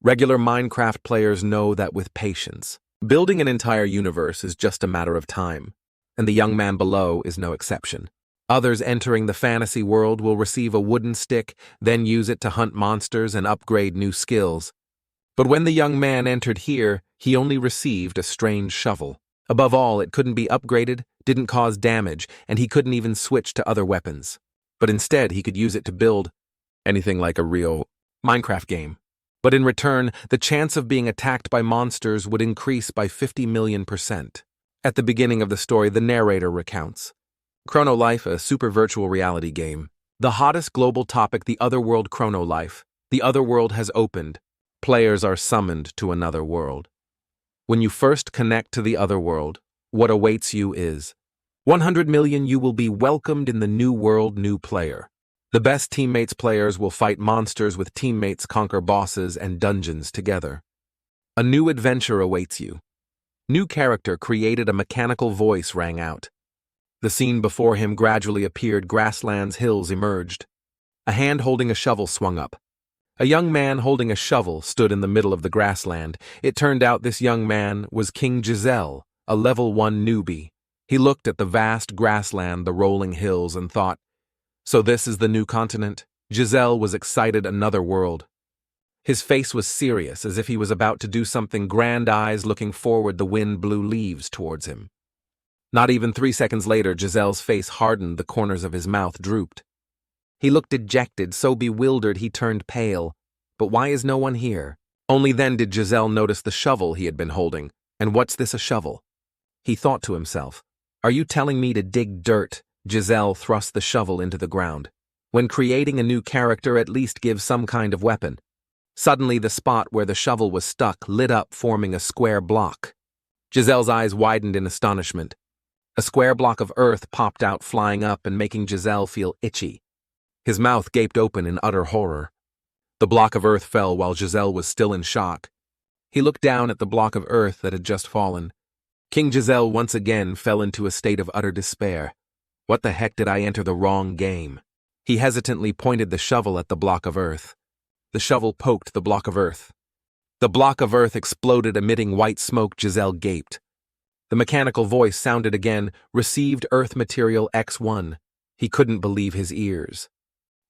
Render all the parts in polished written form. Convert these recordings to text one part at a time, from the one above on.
Regular Minecraft players know that with patience, building an entire universe is just a matter of time, and the young man below is no exception. Others entering the fantasy world will receive a wooden stick, then use it to hunt monsters and upgrade new skills. But when the young man entered here, he only received a strange shovel. Above all, it couldn't be upgraded, didn't cause damage, and he couldn't even switch to other weapons. But instead, he could use it to build anything like a real Minecraft game. But in return, the chance of being attacked by monsters would increase by 50 million%. At the beginning of the story, the narrator recounts. Chrono Life, a super virtual reality game. The hottest global topic, the otherworld Chrono Life. The otherworld has opened. Players are summoned to another world. When you first connect to the otherworld, what awaits you is 100 million. You will be welcomed in the new world, new player. The best teammates players will fight monsters with teammates, conquer bosses and dungeons together. A new adventure awaits you. New character created. A mechanical voice rang out. The scene before him gradually appeared. Grasslands, hills emerged. A hand holding a shovel swung up. A young man holding a shovel stood in the middle of the grassland. It turned out this young man was King Giselle, a level 1 newbie. He looked at the vast grassland, the rolling hills, and thought, so this is the new continent? Giselle was excited. Another world. His face was serious, as if he was about to do something grand. Eyes looking forward, the wind blew leaves towards him. Not even 3 seconds later, Giselle's face hardened, the corners of his mouth drooped. He looked dejected, so bewildered he turned pale. But why is no one here? Only then did Giselle notice the shovel he had been holding. And what's this, a shovel? He thought to himself, are you telling me to dig dirt? Giselle thrust the shovel into the ground. When creating a new character, at least give some kind of weapon. Suddenly, the spot where the shovel was stuck lit up, forming a square block. Giselle's eyes widened in astonishment. A square block of earth popped out, flying up and making Giselle feel itchy. His mouth gaped open in utter horror. The block of earth fell while Giselle was still in shock. He looked down at the block of earth that had just fallen. King Giselle once again fell into a state of utter despair. What the heck, did I enter the wrong game? He hesitantly pointed the shovel at the block of earth. The shovel poked the block of earth. The block of earth exploded, emitting white smoke. Giselle gaped. The mechanical voice sounded again, received earth material X1. He couldn't believe his ears.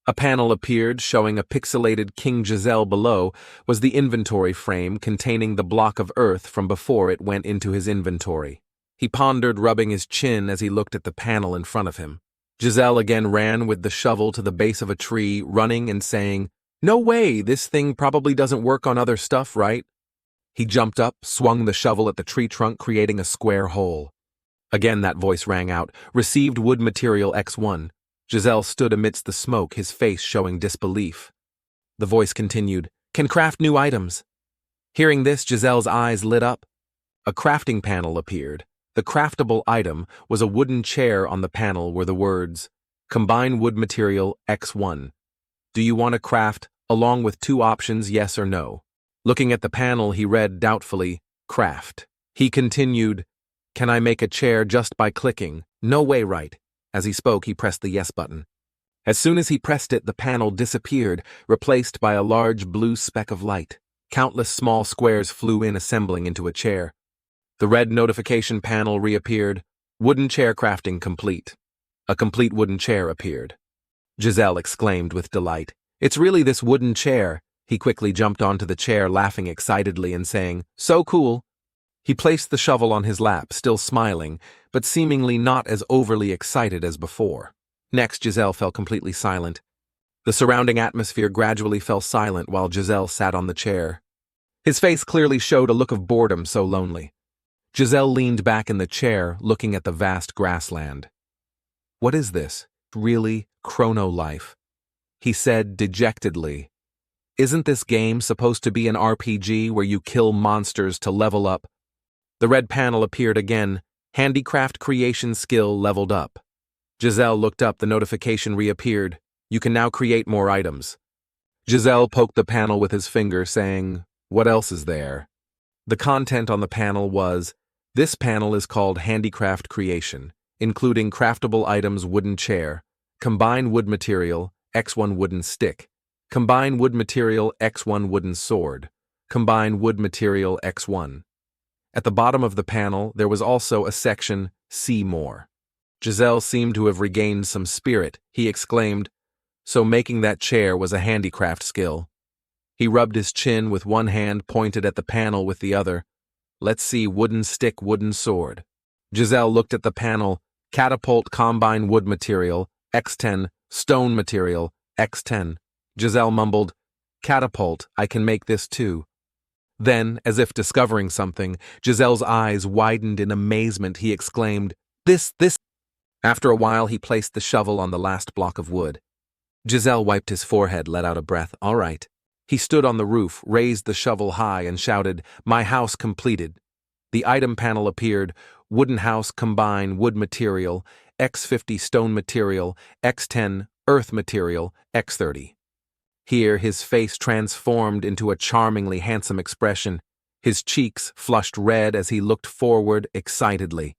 A panel appeared, showing a pixelated King Giselle. Below was the inventory frame containing the block of earth from before it went into his inventory. He pondered, rubbing his chin as he looked at the panel in front of him. Giselle again ran with the shovel to the base of a tree, running and saying, no way, this thing probably doesn't work on other stuff, right? He jumped up, swung the shovel at the tree trunk, creating a square hole. Again that voice rang out, received wood material X1. Giselle stood amidst the smoke, his face showing disbelief. The voice continued, can craft new items. Hearing this, Giselle's eyes lit up. A crafting panel appeared. The craftable item was a wooden chair. On the panel were the words, combine wood material X1. Do you want to craft, along with 2 options, yes or no? Looking at the panel, he read doubtfully, craft. He continued, can I make a chair just by clicking? No way, right? As he spoke, he pressed the yes button. As soon as he pressed it, the panel disappeared, replaced by a large blue speck of light. Countless small squares flew in, assembling into a chair. The red notification panel reappeared. Wooden chair crafting complete. A complete wooden chair appeared. Giselle exclaimed with delight. It's really this wooden chair. He quickly jumped onto the chair, laughing excitedly and saying, so cool. He placed the shovel on his lap, still smiling, but seemingly not as overly excited as before. Next, Giselle fell completely silent. The surrounding atmosphere gradually fell silent while Giselle sat on the chair. His face clearly showed a look of boredom, so lonely. Giselle leaned back in the chair, looking at the vast grassland. What is this? Really, Chrono Life? He said dejectedly. Isn't this game supposed to be an RPG where you kill monsters to level up? The red panel appeared again. Handicraft creation skill leveled up. Giselle looked up. The notification reappeared. You can now create more items. Giselle poked the panel with his finger, saying, what else is there? The content on the panel was, this panel is called Handicraft Creation, including craftable items, wooden chair, combine wood material, X1 wooden stick, combine wood material, X1 wooden sword, combine wood material X1. At the bottom of the panel, there was also a section, See More. Giselle seemed to have regained some spirit. He exclaimed, so making that chair was a handicraft skill. He rubbed his chin with one hand, pointed at the panel with the other. Let's see, wooden stick, wooden sword. Giselle looked at the panel, catapult combine wood material, X10, stone material, X10. Giselle mumbled, catapult, I can make this too. Then, as if discovering something, Giselle's eyes widened in amazement. He exclaimed, This. After a while, he placed the shovel on the last block of wood. Giselle wiped his forehead, let out a breath. All right. He stood on the roof, raised the shovel high, and shouted, My house completed. The item panel appeared, wooden house combine wood material, X50 stone material, X10 earth material, X30. Here his face transformed into a charmingly handsome expression. His cheeks flushed red as he looked forward excitedly.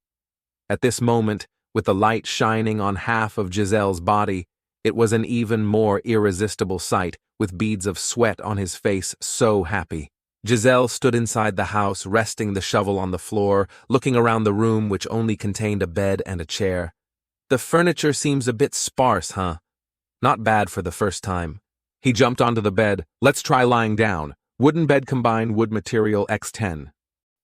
At this moment, with the light shining on half of Giselle's body, it was an even more irresistible sight, with beads of sweat on his face, so happy. Giselle stood inside the house, resting the shovel on the floor, looking around the room which only contained a bed and a chair. The furniture seems a bit sparse, huh? Not bad for the first time. He jumped onto the bed. Let's try lying down. Wooden bed combine wood material X10.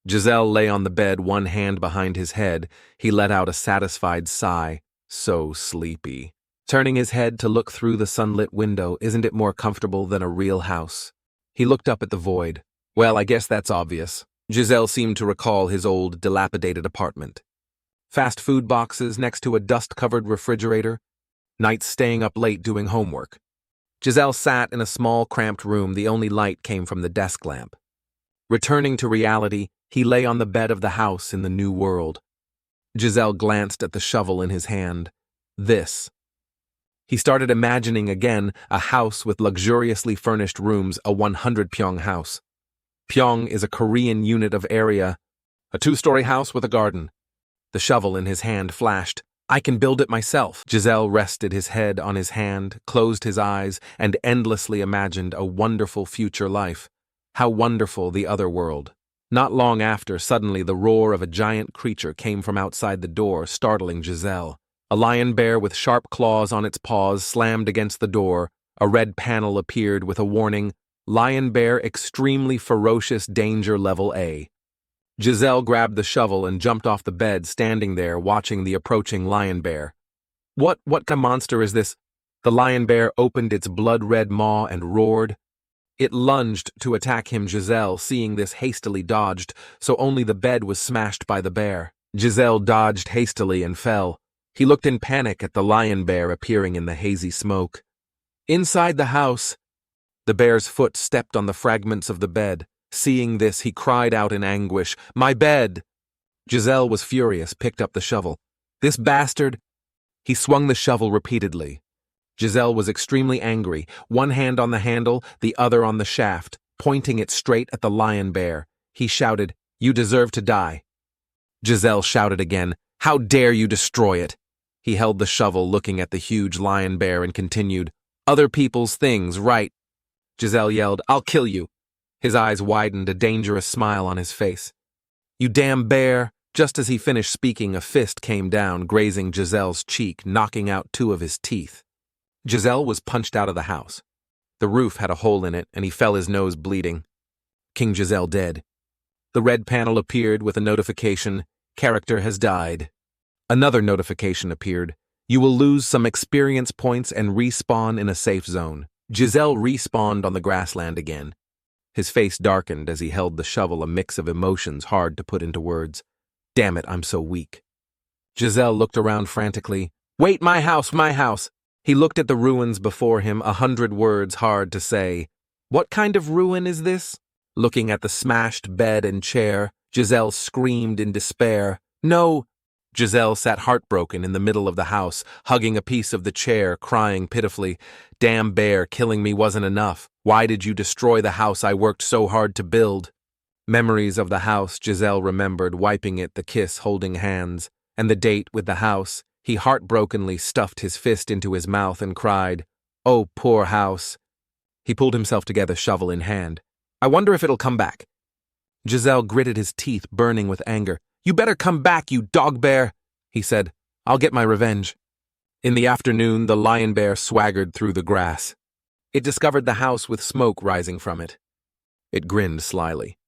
Giselle lay on the bed, one hand behind his head. He let out a satisfied sigh. So sleepy. Turning his head to look through the sunlit window, isn't it more comfortable than a real house? He looked up at the void. Well, I guess that's obvious. Giselle seemed to recall his old, dilapidated apartment. Fast food boxes next to a dust-covered refrigerator. Nights staying up late doing homework. Giselle sat in a small, cramped room. The only light came from the desk lamp. Returning to reality, he lay on the bed of the house in the new world. Giselle glanced at the shovel in his hand. This. He started imagining again a house with luxuriously furnished rooms, a 100 pyong house. Pyong is a Korean unit of area, a 2-story house with a garden. The shovel in his hand flashed. I can build it myself. Giselle rested his head on his hand, closed his eyes, and endlessly imagined a wonderful future life. How wonderful the other world. Not long after, suddenly the roar of a giant creature came from outside the door, startling Giselle. A lion bear with sharp claws on its paws slammed against the door. A red panel appeared with a warning, Lion bear extremely ferocious, danger level A. Giselle grabbed the shovel and jumped off the bed, standing there watching the approaching lion bear. What kind of monster is this? The lion bear opened its blood-red maw and roared. It lunged to attack him. Giselle, seeing this, hastily dodged, so only the bed was smashed by the bear. Giselle dodged hastily and fell. He looked in panic at the lion bear appearing in the hazy smoke. Inside the house, the bear's foot stepped on the fragments of the bed. Seeing this, he cried out in anguish, My bed! Giselle was furious, picked up the shovel. This bastard! He swung the shovel repeatedly. Giselle was extremely angry, one hand on the handle, the other on the shaft, pointing it straight at the lion bear. He shouted, You deserve to die. Giselle shouted again, How dare you destroy it? He held the shovel, looking at the huge lion bear, and continued, Other people's things, right? Giselle yelled, I'll kill you. His eyes widened, a dangerous smile on his face. You damn bear! Just as he finished speaking, a fist came down, grazing Giselle's cheek, knocking out 2 of his teeth. Giselle was punched out of the house. The roof had a hole in it, and he fell, his nose bleeding. King Giselle dead. The red panel appeared with a notification, Character has died. Another notification appeared. You will lose some experience points and respawn in a safe zone. Giselle respawned on the grassland again. His face darkened as he held the shovel, a mix of emotions hard to put into words. Damn it, I'm so weak. Giselle looked around frantically. Wait, my house, my house! He looked at the ruins before him, 100 words hard to say. What kind of ruin is this? Looking at the smashed bed and chair, Giselle screamed in despair. No! Giselle sat heartbroken in the middle of the house, hugging a piece of the chair, crying pitifully. Damn bear, killing me wasn't enough. Why did you destroy the house I worked so hard to build? Memories of the house Giselle remembered, wiping it, the kiss, holding hands, and the date with the house. He heartbrokenly stuffed his fist into his mouth and cried, Oh, poor house. He pulled himself together, shovel in hand. I wonder if it'll come back. Giselle gritted his teeth, burning with anger. You better come back, you dog bear, he said. I'll get my revenge. In the afternoon, the lion bear swaggered through the grass. It discovered the house with smoke rising from it. It grinned slyly.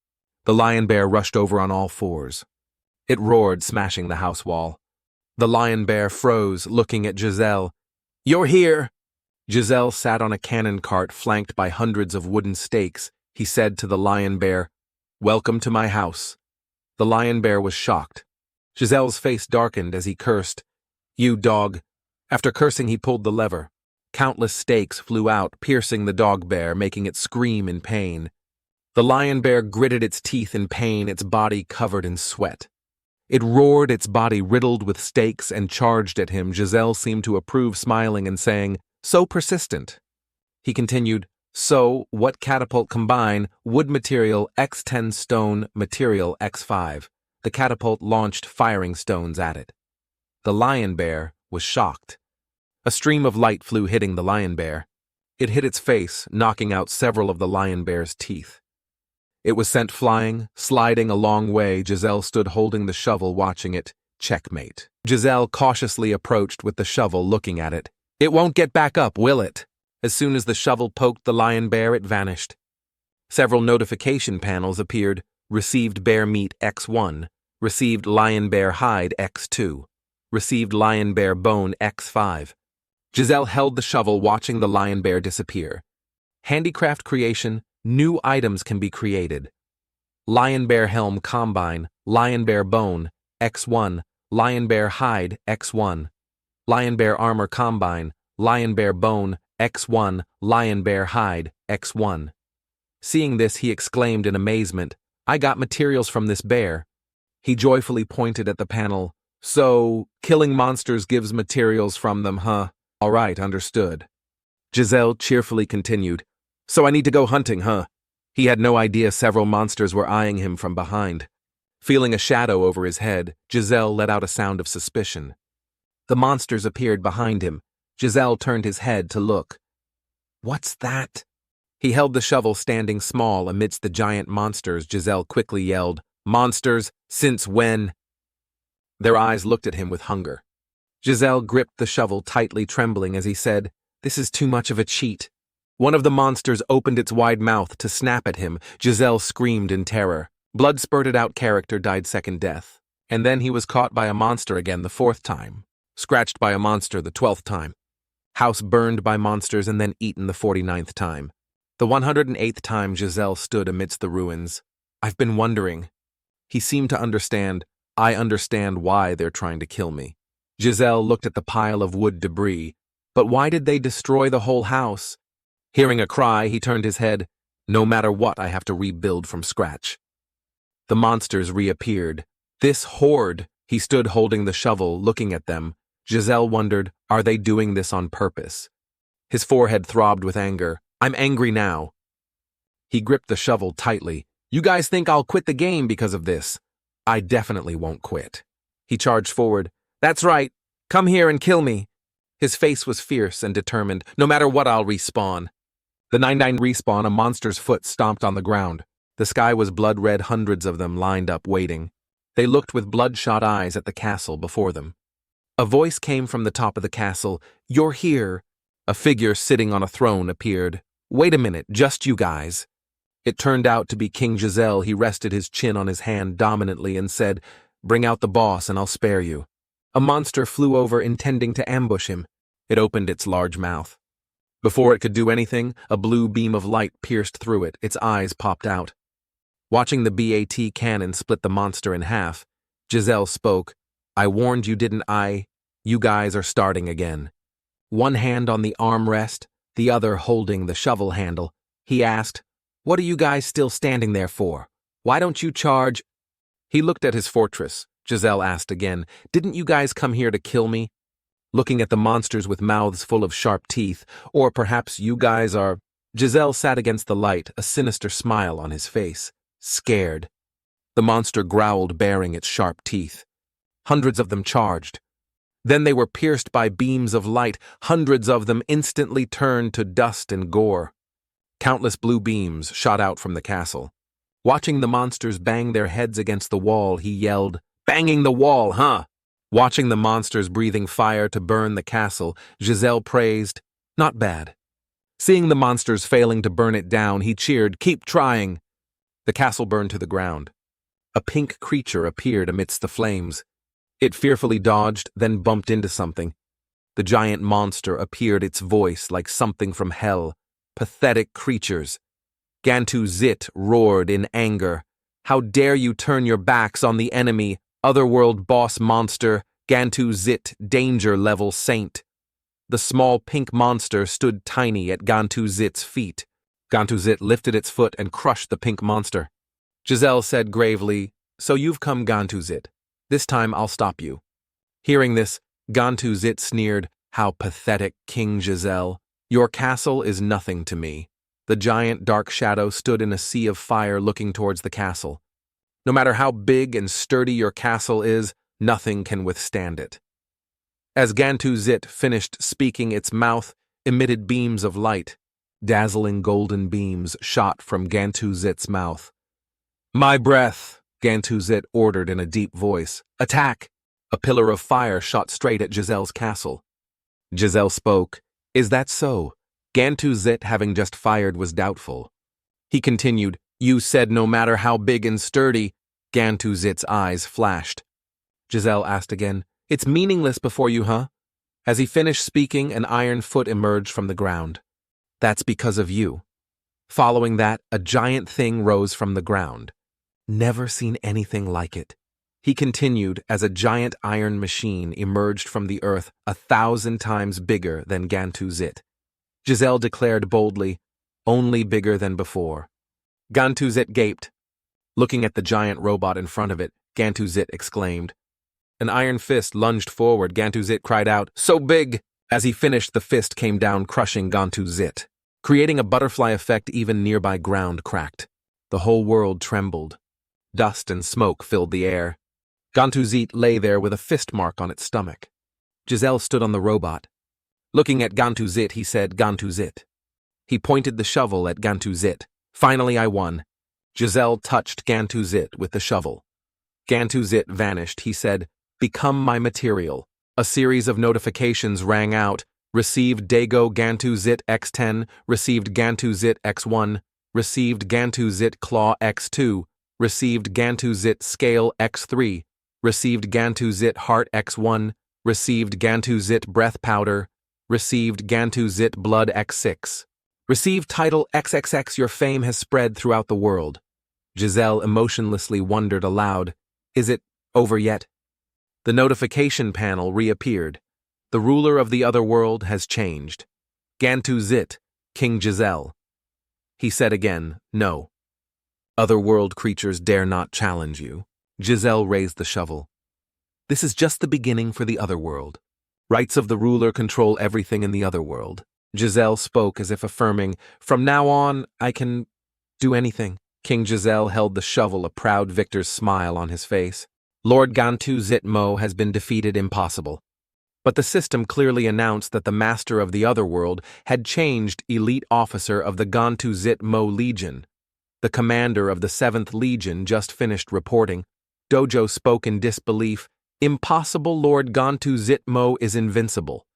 The lion bear rushed over on all fours. It roared, smashing the house wall. The lion bear froze, looking at Giselle. You're here! Giselle sat on a cannon cart flanked by hundreds of wooden stakes. He said to the lion bear, Welcome to my house. The lion bear was shocked. Giselle's face darkened as he cursed. You dog. After cursing, he pulled the lever. Countless stakes flew out, piercing the dog bear, making it scream in pain. The lion bear gritted its teeth in pain, its body covered in sweat. It roared, its body riddled with stakes, and charged at him. Giselle seemed to approve, smiling and saying, So persistent. He continued, So, what catapult combine? Wood material X10 stone material X5. The catapult launched firing stones at it. The lion bear was shocked. A stream of light flew, hitting the lion bear. It hit its face, knocking out several of the lion bear's teeth. It was sent flying, sliding a long way. Giselle stood holding the shovel, watching it. Checkmate. Giselle cautiously approached with the shovel, looking at it. It won't get back up, will it? As soon as the shovel poked the lion bear, it vanished. Several notification panels appeared. Received bear meat X1. Received lion bear hide X2. Received lion bear bone X5. Giselle held the shovel, watching the lion bear disappear. Handicraft creation. New items can be created. Lion bear helm combine, lion bear bone, X1, lion bear hide, X1. Lion bear armor combine, lion bear bone, X1, lion bear hide, X1. Seeing this, he exclaimed in amazement, I got materials from this bear. He joyfully pointed at the panel. So, killing monsters gives materials from them, huh? All right, understood. Giselle cheerfully continued. So I need to go hunting, huh? He had no idea several monsters were eyeing him from behind. Feeling a shadow over his head, Giselle let out a sound of suspicion. The monsters appeared behind him. Giselle turned his head to look. What's that? He held the shovel, standing small amidst the giant monsters. Giselle quickly yelled, Monsters, since when? Their eyes looked at him with hunger. Giselle gripped the shovel tightly, trembling as he said, This is too much of a cheat. One of the monsters opened its wide mouth to snap at him. Giselle screamed in terror. Blood spurted out. Character died second death. And then he was caught by a monster again the 4th time. Scratched by a monster the 12th time. House burned by monsters and then eaten the 49th time. The 108th time Giselle stood amidst the ruins. I've been wondering. He seemed to understand. I understand why they're trying to kill me. Giselle looked at the pile of wood debris. But why did they destroy the whole house? Hearing a cry, he turned his head. No matter what, I have to rebuild from scratch. The monsters reappeared. This horde. He stood holding the shovel, looking at them. Giselle wondered, are they doing this on purpose? His forehead throbbed with anger. I'm angry now. He gripped the shovel tightly. You guys think I'll quit the game because of this? I definitely won't quit. He charged forward. That's right. Come here and kill me. His face was fierce and determined. No matter what, I'll respawn. The 99 respawn, a monster's foot stomped on the ground. The sky was blood-red, hundreds of them lined up waiting. They looked with bloodshot eyes at the castle before them. A voice came from the top of the castle. You're here. A figure sitting on a throne appeared. Wait a minute, just you guys. It turned out to be King Giselle. He rested his chin on his hand dominantly and said, Bring out the boss and I'll spare you. A monster flew over, intending to ambush him. It opened its large mouth. Before it could do anything, a blue beam of light pierced through it. Its eyes popped out. Watching the BAT cannon split the monster in half, Giselle spoke. I warned you, didn't I? You guys are starting again. One hand on the armrest, the other holding the shovel handle, he asked, What are you guys still standing there for? Why don't you charge? He looked at his fortress. Giselle asked again, Didn't you guys come here to kill me? Looking at the monsters with mouths full of sharp teeth, or perhaps you guys are... Giselle sat against the light, a sinister smile on his face. Scared. The monster growled, baring its sharp teeth. Hundreds of them charged. Then they were pierced by beams of light. Hundreds of them instantly turned to dust and gore. Countless blue beams shot out from the castle. Watching the monsters bang their heads against the wall, he yelled, "Banging the wall, huh?" Watching the monsters breathing fire to burn the castle, Giselle praised, "Not bad." Seeing the monsters failing to burn it down, he cheered, "Keep trying." The castle burned to the ground. A pink creature appeared amidst the flames. It fearfully dodged, then bumped into something. The giant monster appeared, its voice like something from hell. Pathetic creatures. Gantu Zit roared in anger. "How dare you turn your backs on the enemy, otherworld boss monster, Gantu Zit, danger level saint." The small pink monster stood tiny at Gantu Zit's feet. Gantu Zit lifted its foot and crushed the pink monster. Giselle said gravely, "So you've come, Gantu Zit. This time I'll stop you." Hearing this, Gantu Zit sneered, "How pathetic, King Giselle. Your castle is nothing to me." The giant dark shadow stood in a sea of fire looking towards the castle. "No matter how big and sturdy your castle is, nothing can withstand it." As Gantu Zit finished speaking, its mouth emitted beams of light. Dazzling golden beams shot from Gantu Zit's mouth. "My breath," Gantu Zit ordered in a deep voice. "Attack!" A pillar of fire shot straight at Giselle's castle. Giselle spoke. "Is that so?" Gantu Zit, having just fired, was doubtful. He continued, "You said no matter how big and sturdy." Gantu Zit's eyes flashed. Giselle asked again, "It's meaningless before you, huh?" As he finished speaking, an iron foot emerged from the ground. "That's because of you." Following that, a giant thing rose from the ground. "Never seen anything like it." He continued as a giant iron machine emerged from the earth 1,000 times bigger than Gantu Zit. Giselle declared boldly, "Only bigger than before." Gantu Zit gaped. Looking at the giant robot in front of it, Gantu Zit exclaimed. An iron fist lunged forward. Gantu Zit cried out, "So big!" As he finished, the fist came down, crushing Gantu Zit. Creating a butterfly effect, even nearby ground cracked. The whole world trembled. Dust and smoke filled the air. Gantu Zit lay there with a fist mark on its stomach. Giselle stood on the robot. Looking at Gantu Zit, he said, "Gantu Zit." He pointed the shovel at Gantu Zit. "Finally, I won." Giselle touched Gantu Zit with the shovel. Gantu Zit vanished. He said, "Become my material." A series of notifications rang out. Received Dago Gantu Zit X10, received Gantu Zit X1, received Gantu Zit Claw X2, received Gantu Zit Scale X3, received Gantu Zit Heart X1, received Gantu Zit Breath Powder, received Gantu Zit Blood X6. Received title XXX. Your fame has spread throughout the world. Giselle emotionlessly wondered aloud, "Is it over yet?" The notification panel reappeared. The ruler of the other world has changed. Gantu Zit, King Giselle. He said again, "No. Otherworld creatures dare not challenge you." Giselle raised the shovel. "This is just the beginning for the otherworld. Rights of the ruler control everything in the otherworld." Giselle spoke as if affirming, "From now on, I can do anything." King Giselle held the shovel, a proud victor's smile on his face. "Lord Gantu Zit Mo has been defeated. Impossible." But the system clearly announced that the master of the otherworld had changed elite officer of the Gantu Zit Mo Legion. The commander of the 7th Legion just finished reporting. Dojo spoke in disbelief. "Impossible. Lord Gantu Zit Mo is invincible."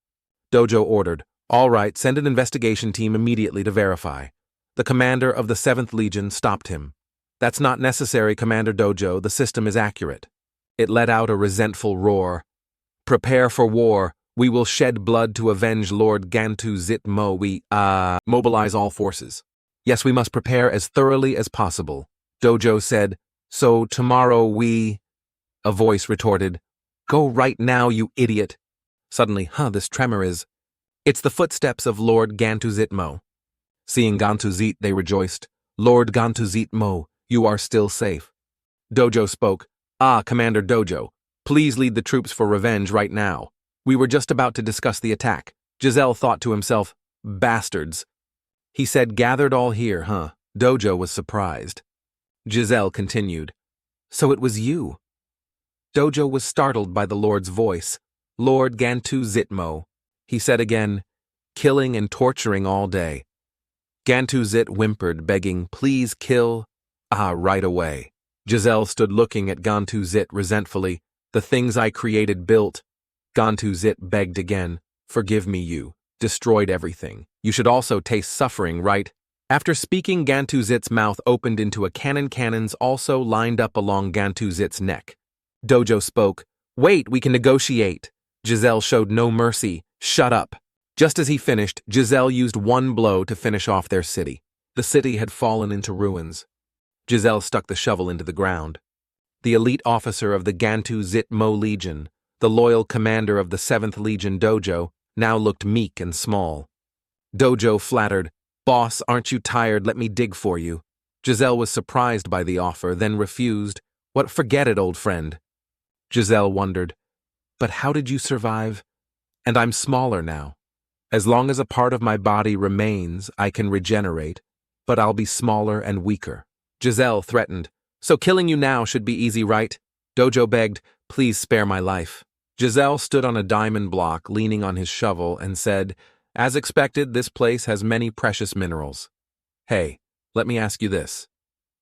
Dojo ordered, "All right, send an investigation team immediately to verify." The commander of the 7th Legion stopped him. "That's not necessary, Commander Dojo. The system is accurate." It let out a resentful roar. "Prepare for war. We will shed blood to avenge Lord Gantu Zit Mo. We, mobilize all forces." "Yes, we must prepare as thoroughly as possible." Dojo said, "So tomorrow we—" A voice retorted, "Go right now, you idiot." Suddenly, this tremor is— It's the footsteps of Lord Gantu Zit Mo. Seeing Gantu Zit, they rejoiced. "Lord Gantu Zit Mo, you are still safe." Dojo spoke, Commander Dojo, please lead the troops for revenge right now. We were just about to discuss the attack." Giselle thought to himself, "Bastards." He said, "Gathered all here, huh?" Dojo was surprised. Giselle continued, "So it was you." Dojo was startled by the Lord's voice. "Lord Gantu Zit Mo." He said again, "Killing and torturing all day." Gantuzit whimpered, begging, please kill. Ah, right away. Giselle stood looking at Gantuzit resentfully. The things I created built. Gantuzit begged again. Forgive me, you destroyed everything. You should also taste suffering, right? After speaking, Gantuzit's mouth opened into a cannon. Cannons also lined up along Gantuzit's neck. Dojo spoke. Wait, we can negotiate. Giselle showed no mercy. Shut up. Just as he finished, Giselle used one blow to finish off their city. The city had fallen into ruins. Giselle stuck the shovel into the ground. The elite officer of the Gantuzit Mo Legion, the loyal commander of the 7th Legion Dojo, now looked meek and small. Dojo flattered, Boss, aren't you tired? Let me dig for you. Giselle was surprised by the offer, then refused. What, forget it, old friend. Giselle wondered, but how did you survive? And I'm smaller now. As long as a part of my body remains, I can regenerate, but I'll be smaller and weaker. Giselle threatened, so killing you now should be easy, right? Dojo begged, please spare my life. Giselle stood on a diamond block, leaning on his shovel, and said, as expected, this place has many precious minerals. Hey, let me ask you this.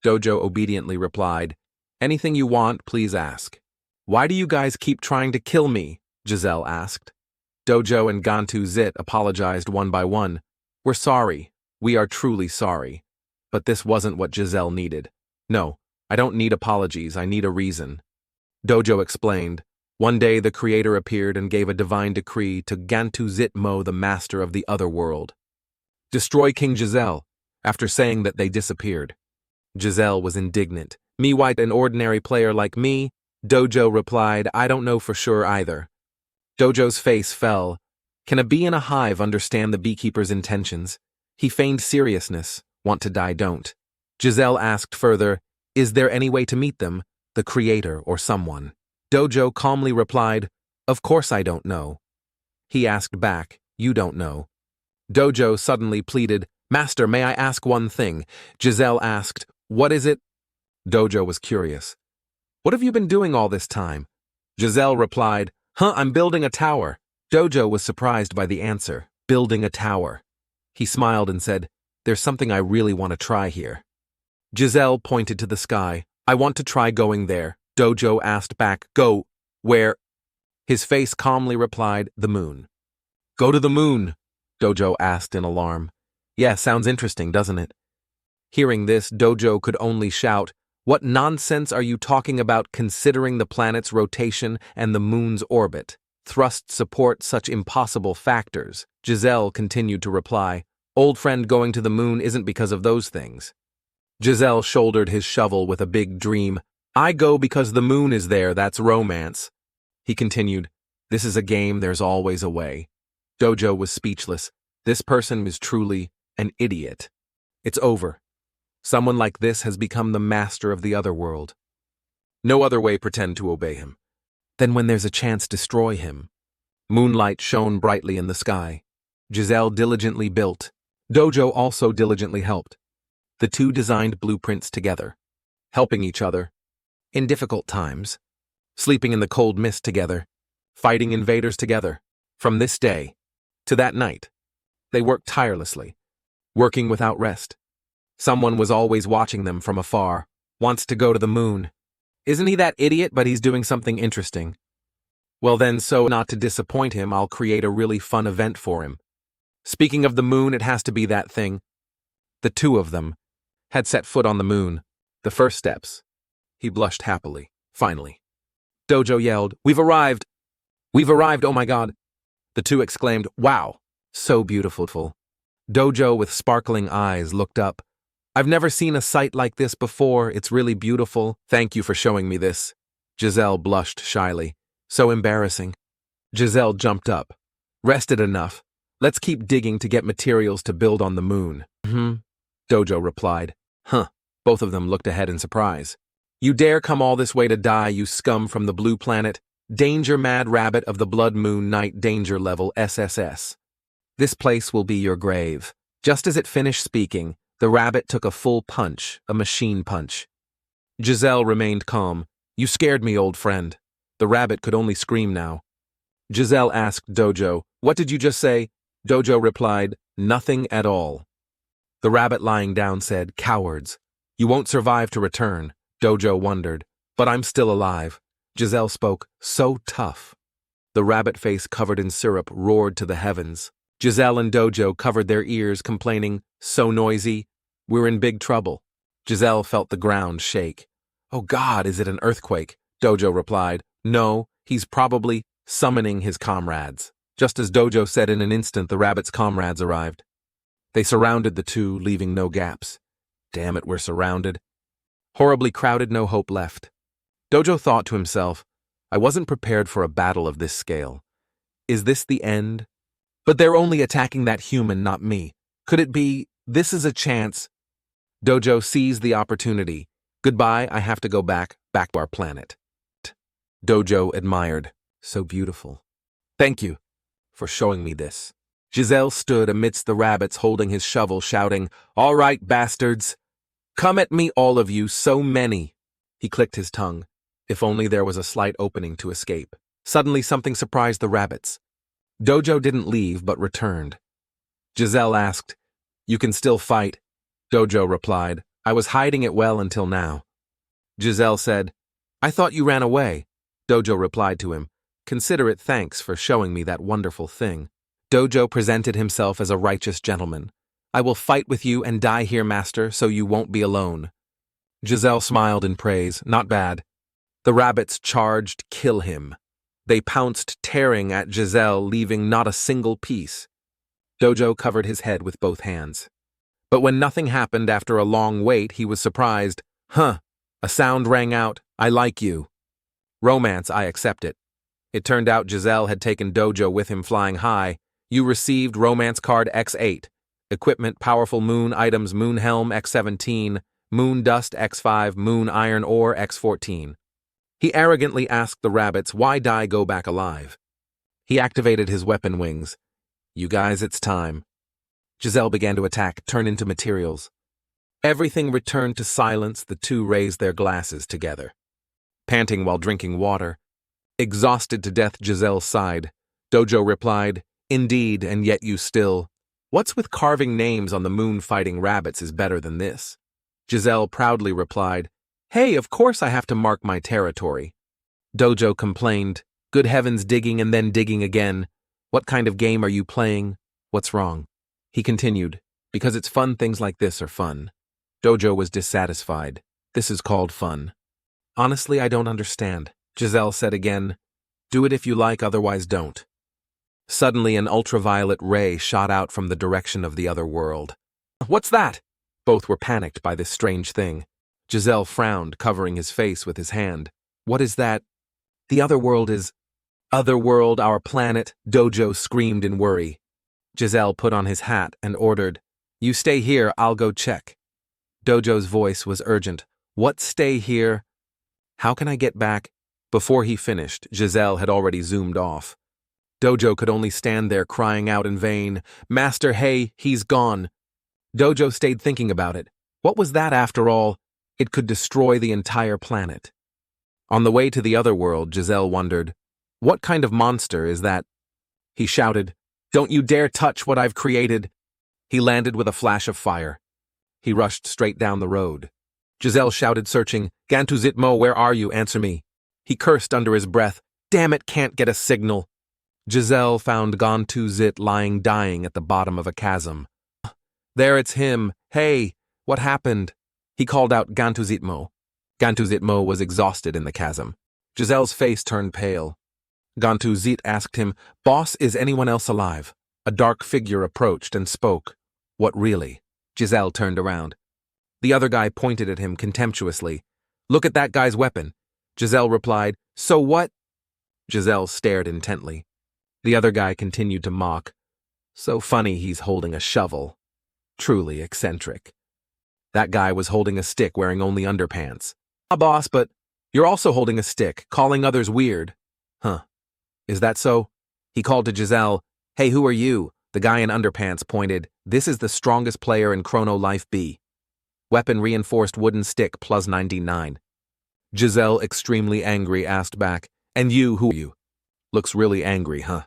Dojo obediently replied, anything you want, please ask. Why do you guys keep trying to kill me? Giselle asked. Dojo and Gantuzit apologized one by one. We're sorry. We are truly sorry. But this wasn't what Giselle needed. No, I don't need apologies, I need a reason. Dojo explained. One day the creator appeared and gave a divine decree to Gantuzit Mo, the master of the other world. Destroy King Giselle, after saying that they disappeared. Giselle was indignant. Me white, an ordinary player like me? Dojo replied, I don't know for sure either. Dojo's face fell. Can a bee in a hive understand the beekeeper's intentions? He feigned seriousness. Want to die, don't. Giselle asked further, is there any way to meet them, the creator or someone? Dojo calmly replied, of course I don't know. He asked back, you don't know. Dojo suddenly pleaded, Master, may I ask one thing? Giselle asked, what is it? Dojo was curious. What have you been doing all this time? Giselle replied, I'm building a tower. Dojo was surprised by the answer, building a tower. He smiled and said, there's something I really want to try here. Giselle pointed to the sky. I want to try going there. Dojo asked back, go, where? His face calmly replied, the moon. Go to the moon, Dojo asked in alarm. Yeah, sounds interesting, doesn't it? Hearing this, Dojo could only shout, what nonsense are you talking about considering the planet's rotation and the moon's orbit? Thrust support such impossible factors. Giselle continued to reply, old friend, going to the moon isn't because of those things. Giselle shouldered his shovel with a big dream. I go because the moon is there, that's romance. He continued, this is a game, there's always a way. Dojo was speechless. This person is truly an idiot. It's over. Someone like this has become the master of the other world. No other way pretend to obey him. Then when there's a chance, destroy him. Moonlight shone brightly in the sky. Giselle diligently built. Dojo also diligently helped. The two designed blueprints together, helping each other. In difficult times, sleeping in the cold mist together, fighting invaders together. From this day to that night, they worked tirelessly, working without rest. Someone was always watching them from afar, wants to go to the moon. Isn't he that idiot, but he's doing something interesting? Well then, so not to disappoint him, I'll create a really fun event for him. Speaking of the moon, it has to be that thing. The two of them had set foot on the moon. The first steps. He blushed happily. Finally. Dojo yelled, we've arrived! We've arrived, oh my god! The two exclaimed, wow, so beautiful. Dojo with sparkling eyes looked up. I've never seen a sight like this before, it's really beautiful. Thank you for showing me this. Giselle blushed shyly. So embarrassing. Giselle jumped up. Rested enough. Let's keep digging to get materials to build on the moon. Dojo replied. Both of them looked ahead in surprise. You dare come all this way to die, you scum from the blue planet? Danger, mad rabbit of the blood moon night, danger level SSS. This place will be your grave. Just as it finished speaking, the rabbit took a full punch, a machine punch. Giselle remained calm. You scared me, old friend. The rabbit could only scream now. Giselle asked Dojo, what did you just say? Dojo replied, nothing at all. The rabbit lying down said, "Cowards. You won't survive to return." Dojo wondered. "But I'm still alive." Giselle spoke, "So tough." The rabbit face covered in syrup roared to the heavens. Giselle and Dojo covered their ears, complaining, "So noisy. We're in big trouble." Giselle felt the ground shake. "Oh God, is it an earthquake?" Dojo replied, "No, he's probably summoning his comrades." Just as Dojo said, in an instant the rabbit's comrades arrived. They surrounded the two, leaving no gaps. "Damn it, we're surrounded. Horribly crowded, no hope left." Dojo thought to himself, "I wasn't prepared for a battle of this scale. Is this the end? But they're only attacking that human, not me. Could it be, this is a chance?" Dojo seized the opportunity. "Goodbye, I have to go back to our planet." Dojo admired. "So beautiful. Thank you for showing me this." Giselle stood amidst the rabbits holding his shovel, shouting, "All right, bastards. Come at me, all of you, so many." He clicked his tongue. If only there was a slight opening to escape. Suddenly something surprised the rabbits. Dojo didn't leave, but returned. Giselle asked, "You can still fight?" Dojo replied, "I was hiding it well until now." Giselle said, "I thought you ran away." Dojo replied to him, "Consider it thanks for showing me that wonderful thing." Dojo presented himself as a righteous gentleman. "I will fight with you and die here, master, so you won't be alone." Giselle smiled in praise. "Not bad." The rabbits charged, "Kill him." They pounced, tearing at Giselle, leaving not a single piece. Dojo covered his head with both hands. But when nothing happened after a long wait, he was surprised. "Huh." A sound rang out, "I like you." "Romance, I accept it." It turned out Giselle had taken Dojo with him flying high. "You received romance card X8. Equipment, powerful moon items, moon helm X17, moon dust X5, moon iron ore X14. He arrogantly asked the rabbits, "Why die go back alive?" He activated his weapon wings. "You guys, it's time." Giselle began to attack, turn into materials. Everything returned to silence. The two raised their glasses together. Panting while drinking water. Exhausted to death, Giselle sighed. Dojo replied, "Indeed, and yet you still. What's with carving names on the moon? Fighting rabbits is better than this." Giselle proudly replied, "Hey, of course I have to mark my territory." Dojo complained, "Good heavens, digging and then digging again. What kind of game are you playing? What's wrong?" He continued, "Because it's fun, things like this are fun." Dojo was dissatisfied. "This is called fun." "Honestly, I don't understand." Giselle said again, "Do it if you like, otherwise don't." Suddenly an ultraviolet ray shot out from the direction of the other world. "What's that?" Both were panicked by this strange thing. Giselle frowned, covering his face with his hand. "What is that?" "The other world is—" "Other world, our planet," Dojo screamed in worry. Giselle put on his hat and ordered, "You stay here, I'll go check." Dojo's voice was urgent. "What, stay here? How can I get back?" Before he finished, Giselle had already zoomed off. Dojo could only stand there crying out in vain, "Master, hey, he's gone." Dojo stayed thinking about it. What was that after all? It could destroy the entire planet. On the way to the other world, Giselle wondered, "What kind of monster is that?" He shouted, "Don't you dare touch what I've created." He landed with a flash of fire. He rushed straight down the road. Giselle shouted, searching, "Gantuzitmo, where are you? Answer me." He cursed under his breath, "Damn it, can't get a signal." Giselle found Gantuzit lying dying at the bottom of a chasm. "There, it's him. Hey, what happened?" He called out, "Gantuzitmo." Gantuzitmo was exhausted in the chasm. Giselle's face turned pale. Gantuzit asked him, "Boss, is anyone else alive?" A dark figure approached and spoke. "What really?" Giselle turned around. The other guy pointed at him contemptuously. "Look at that guy's weapon." Giselle replied, "So what?" Giselle stared intently. The other guy continued to mock. "So funny he's holding a shovel. Truly eccentric." That guy was holding a stick, wearing only underpants. "Ah, boss, but you're also holding a stick, calling others weird." "Huh. Is that so?" He called to Giselle, "Hey, who are you?" The guy in underpants pointed, "This is the strongest player in Chrono Life B. Weapon reinforced wooden stick plus 99. Giselle, extremely angry, asked back, "And you, who are you?" "Looks really angry, huh?"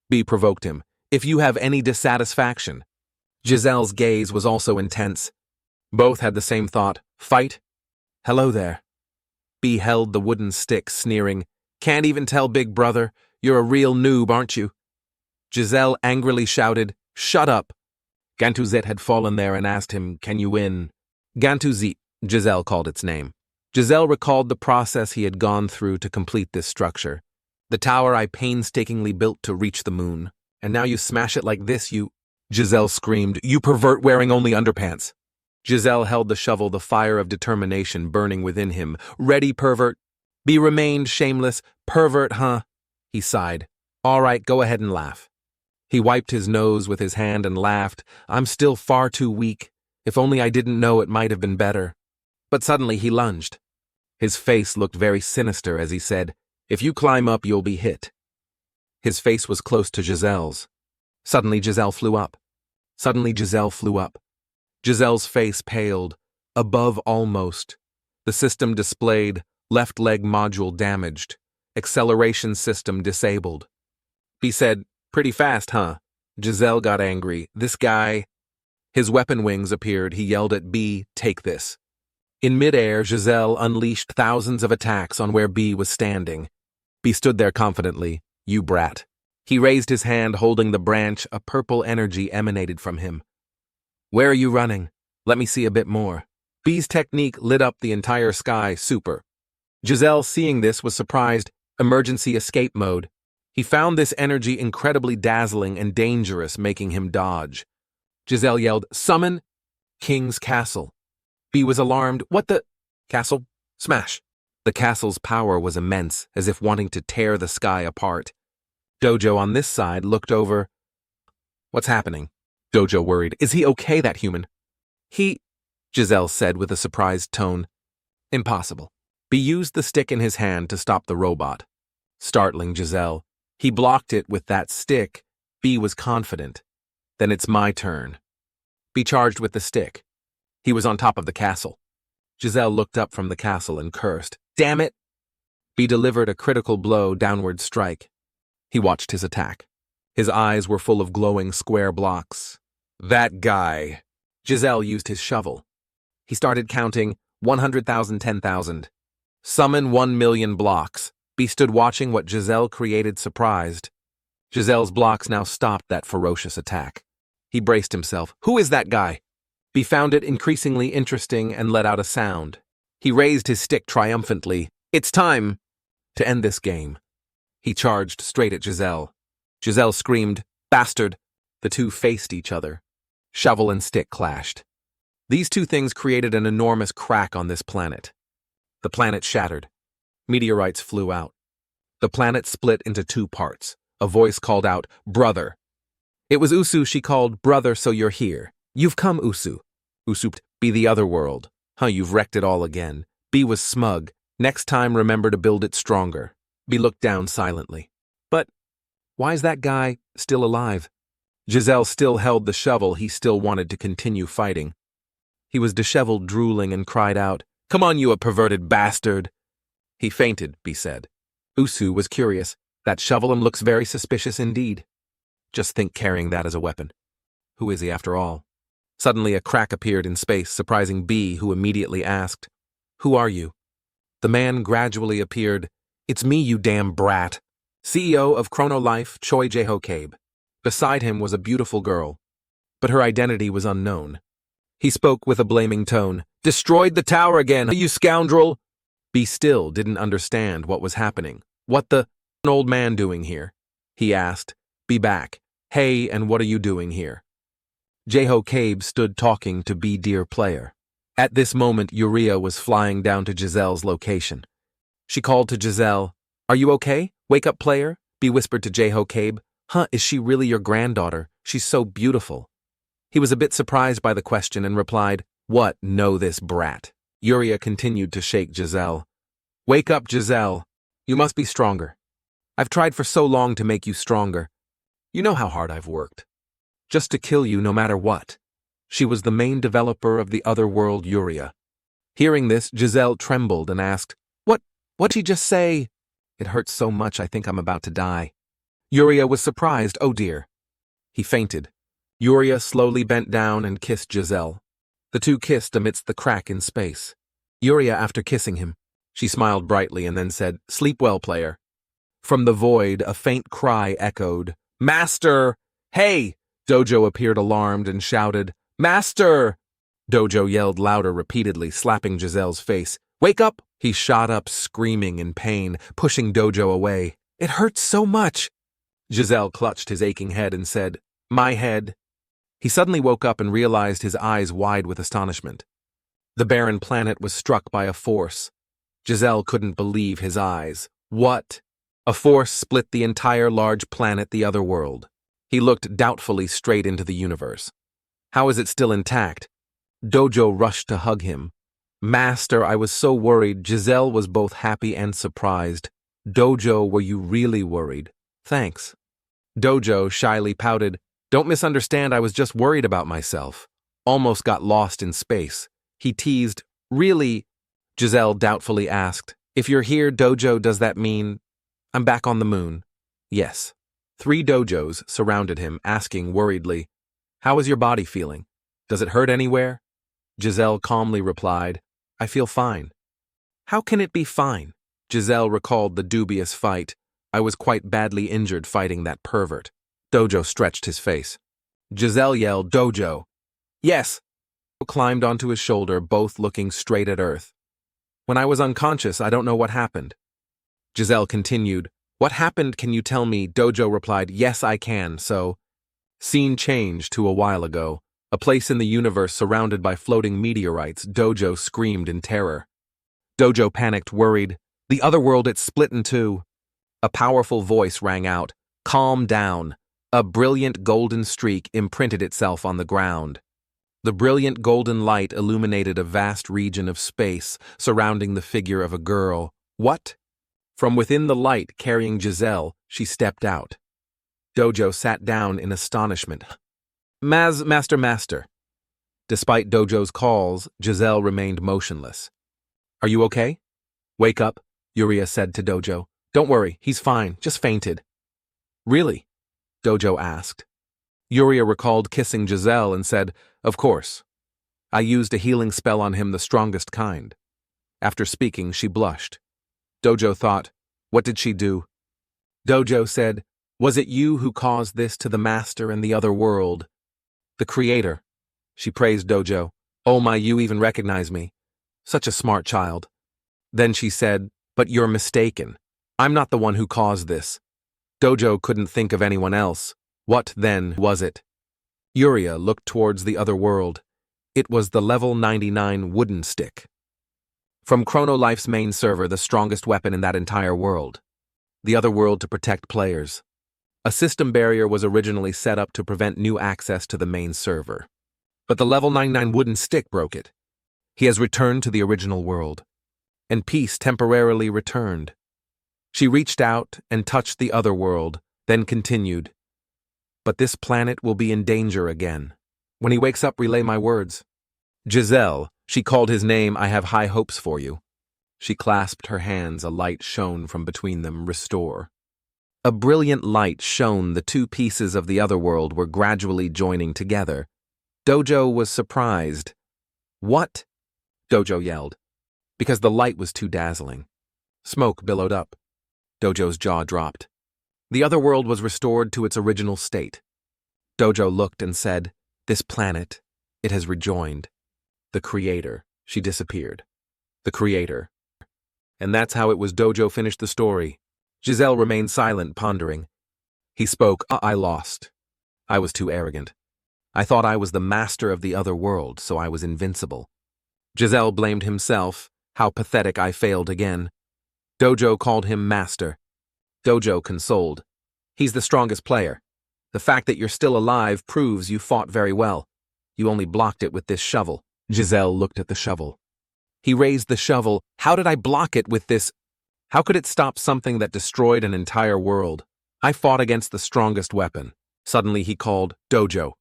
B provoked him, "If you have any dissatisfaction." Giselle's gaze was also intense. Both had the same thought, fight? Hello there. B held the wooden stick, sneering, can't even tell, big brother, you're a real noob, aren't you? Giselle angrily shouted, shut up. Gantuzet had fallen there and asked him, can you win? Gantuzet, Giselle called its name. Giselle recalled the process he had gone through to complete this structure. The tower I painstakingly built to reach the moon. And now you smash it like this, you... Giselle screamed, you pervert wearing only underpants. Giselle held the shovel, the fire of determination burning within him. Ready, pervert? B remained shameless. Pervert, huh? He sighed. All right, go ahead and laugh. He wiped his nose with his hand and laughed. I'm still far too weak. If only I didn't know, it might have been better. But suddenly he lunged. His face looked very sinister as he said, if you climb up, you'll be hit. His face was close to Giselle's. Suddenly Giselle flew up. Giselle's face paled. Above almost. The system displayed, left leg module damaged. Acceleration system disabled. He said, pretty fast, huh? Giselle got angry. This guy... His weapon wings appeared. He yelled at B, take this. In midair, Giselle unleashed thousands of attacks on where B was standing. B stood there confidently. You brat. He raised his hand holding the branch. A purple energy emanated from him. Where are you running? Let me see a bit more. B's technique lit up the entire sky. Super. Giselle, seeing this, was surprised. Emergency escape mode. He found this energy incredibly dazzling and dangerous, making him dodge. Giselle yelled, summon King's Castle. B was alarmed. What the? Castle? Smash. The castle's power was immense, as if wanting to tear the sky apart. Dojo on this side looked over. What's happening? Dojo worried. Is he okay, that human? Giselle said with a surprised tone. Impossible. B used the stick in his hand to stop the robot. Startling Giselle. He blocked it with that stick. B was confident. Then it's my turn. B charged with the stick. He was on top of the castle. Giselle looked up from the castle and cursed. Damn it! B delivered a critical blow, downward strike. He watched his attack. His eyes were full of glowing square blocks. That guy. Giselle used his shovel. He started counting 100,000, 10,000. Summon 1,000,000 blocks. B stood watching what Giselle created, surprised. Giselle's blocks now stopped that ferocious attack. He braced himself. Who is that guy? B found it increasingly interesting and let out a sound. He raised his stick triumphantly. It's time to end this game. He charged straight at Giselle. Giselle screamed, bastard. The two faced each other. Shovel and stick clashed. These two things created an enormous crack on this planet. The planet shattered. Meteorites flew out. The planet split into two parts. A voice called out, brother. It was Usu. She called, brother, so you're here. You've come, Usu. Usu, be the other world. Huh, you've wrecked it all again. B was smug. Next time, remember to build it stronger. B looked down silently. But why is that guy still alive? Giselle still held the shovel. He still wanted to continue fighting. He was disheveled, drooling, and cried out, come on, you a perverted bastard. He fainted, B said. Usu was curious. That shovel looks very suspicious indeed. Just think carrying that as a weapon. Who is he after all? Suddenly a crack appeared in space, surprising B, who immediately asked, who are you? The man gradually appeared. It's me, you damn brat. CEO of Chrono Life, Choi Jae-ho-kabe. Beside him was a beautiful girl, but her identity was unknown. He spoke with a blaming tone. Destroyed the tower again, you scoundrel! B still didn't understand what was happening. What the old man doing here? He asked. Be back. Hey, and what are you doing here? Jae-ho-kabe stood talking to B dear player. At this moment, Uria was flying down to Giselle's location. She called to Giselle. Are you okay? Wake up, player. B whispered to Jae-ho-kabe. Huh, is she really your granddaughter? She's so beautiful. He was a bit surprised by the question and replied, what, know this brat? Uria continued to shake Giselle. Wake up, Giselle. You must be stronger. I've tried for so long to make you stronger. You know how hard I've worked. Just to kill you no matter what. She was the main developer of the other world, Uria. Hearing this, Giselle trembled and asked, What'd she just say? It hurts so much I think I'm about to die. Uria was surprised. Oh dear. He fainted. Yuria slowly bent down and kissed Giselle. The two kissed amidst the crack in space. Yuria, after kissing him, she smiled brightly and then said, "Sleep well, player." From the void, a faint cry echoed. "Master! Hey!" Dojo appeared alarmed and shouted, "Master!" Dojo yelled louder repeatedly, slapping Giselle's face. "Wake up!" He shot up, screaming in pain, pushing Dojo away. "It hurts so much!" Giselle clutched his aching head and said, "My head." He suddenly woke up and realized, his eyes wide with astonishment. The barren planet was struck by a force. Giselle couldn't believe his eyes. What? A force split the entire large planet, the other world. He looked doubtfully straight into the universe. How is it still intact? Dojo rushed to hug him. "Master, I was so worried." Giselle was both happy and surprised. "Dojo, were you really worried?" "Thanks." Dojo shyly pouted. "Don't misunderstand, I was just worried about myself. Almost got lost in space." He teased, "Really?" Giselle doubtfully asked, "If you're here, Dojo, does that mean I'm back on the moon?" "Yes." 3 dojos surrounded him, asking worriedly, "How is your body feeling? Does it hurt anywhere?" Giselle calmly replied, "I feel fine." "How can it be fine?" Giselle recalled the dubious fight. "I was quite badly injured fighting that pervert." Dojo stretched his face. Giselle yelled, "Dojo!" "Yes!" Climbed onto his shoulder, both looking straight at Earth. "When I was unconscious, I don't know what happened." Giselle continued, "What happened, can you tell me?" Dojo replied, "Yes, I can, so." Scene changed to a while ago. A place in the universe surrounded by floating meteorites. Dojo screamed in terror. Dojo panicked, worried. "The other world, it's split in two." A powerful voice rang out, "Calm down." A brilliant golden streak imprinted itself on the ground. The brilliant golden light illuminated a vast region of space surrounding the figure of a girl. "What?" From within the light, carrying Giselle, she stepped out. Dojo sat down in astonishment. Master. Despite Dojo's calls, Giselle remained motionless. "Are you okay?" "Wake up," Yuria said to Dojo. "Don't worry, he's fine, just fainted." "Really?" Dojo asked. Yuria recalled kissing Giselle and said, "Of course. I used a healing spell on him, the strongest kind." After speaking, she blushed. Dojo thought, "What did she do?" Dojo said, "Was it you who caused this to the master and the other world?" "The creator." She praised Dojo. "Oh my, you even recognize me. Such a smart child." Then she said, "But you're mistaken. I'm not the one who caused this." Dojo couldn't think of anyone else. What, then, was it? Yuria looked towards the other world. It was the level 99 wooden stick. From Chronolife's main server, the strongest weapon in that entire world. The other world to protect players. A system barrier was originally set up to prevent new access to the main server. But the level 99 wooden stick broke it. He has returned to the original world. And peace temporarily returned. She reached out and touched the other world, then continued. "But this planet will be in danger again. When he wakes up, relay my words." "Giselle," she called his name, "I have high hopes for you." She clasped her hands, a light shone from between them, "Restore." A brilliant light shone, the 2 pieces of the other world were gradually joining together. Dojo was surprised. "What?" Dojo yelled. Because the light was too dazzling. Smoke billowed up. Dojo's jaw dropped. The other world was restored to its original state. Dojo looked and said, "This planet, it has rejoined." The creator, she disappeared. The creator. And that's how it was. Dojo finished the story. Giselle remained silent, pondering. He spoke, "I lost. I was too arrogant. I thought I was the master of the other world, so I was invincible." Giselle blamed himself. "How pathetic, I failed again." Dojo called him master. Dojo consoled. "He's the strongest player. The fact that you're still alive proves you fought very well. You only blocked it with this shovel." Giselle looked at the shovel. He raised the shovel. "How did I block it with this? How could it stop something that destroyed an entire world? I fought against the strongest weapon." Suddenly he called, "Dojo."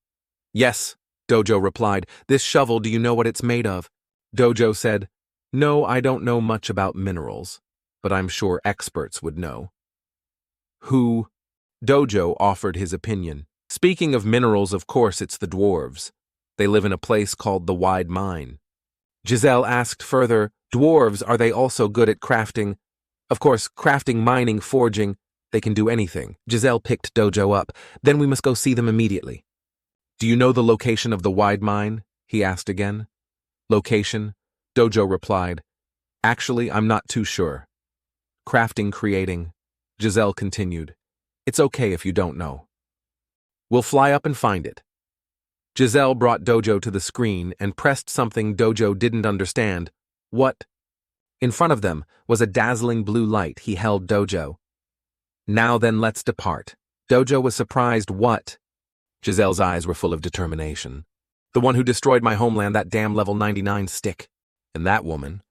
"Yes," Dojo replied. "This shovel, do you know what it's made of?" Dojo said, "No, I don't know much about minerals, but I'm sure experts would know." "Who?" Dojo offered his opinion. Speaking of minerals, of course it's the dwarves. They live in a place called the Wide Mine. Giselle asked further, dwarves, are they also good at crafting? Of course, crafting, mining, forging, they can do anything. Giselle picked Dojo up. Then we must go see them immediately. Do you know the location of the Wide Mine? He asked again. Location? Dojo replied. Actually, I'm not too sure. Crafting, creating. Giselle continued. It's okay if you don't know. We'll fly up and find it. Giselle brought Dojo to the screen and pressed something Dojo didn't understand. What? In front of them was a dazzling blue light. He held Dojo. Now then, let's depart. Dojo was surprised. What? Giselle's eyes were full of determination. The one who destroyed my homeland, that damn level 99 stick. And that woman.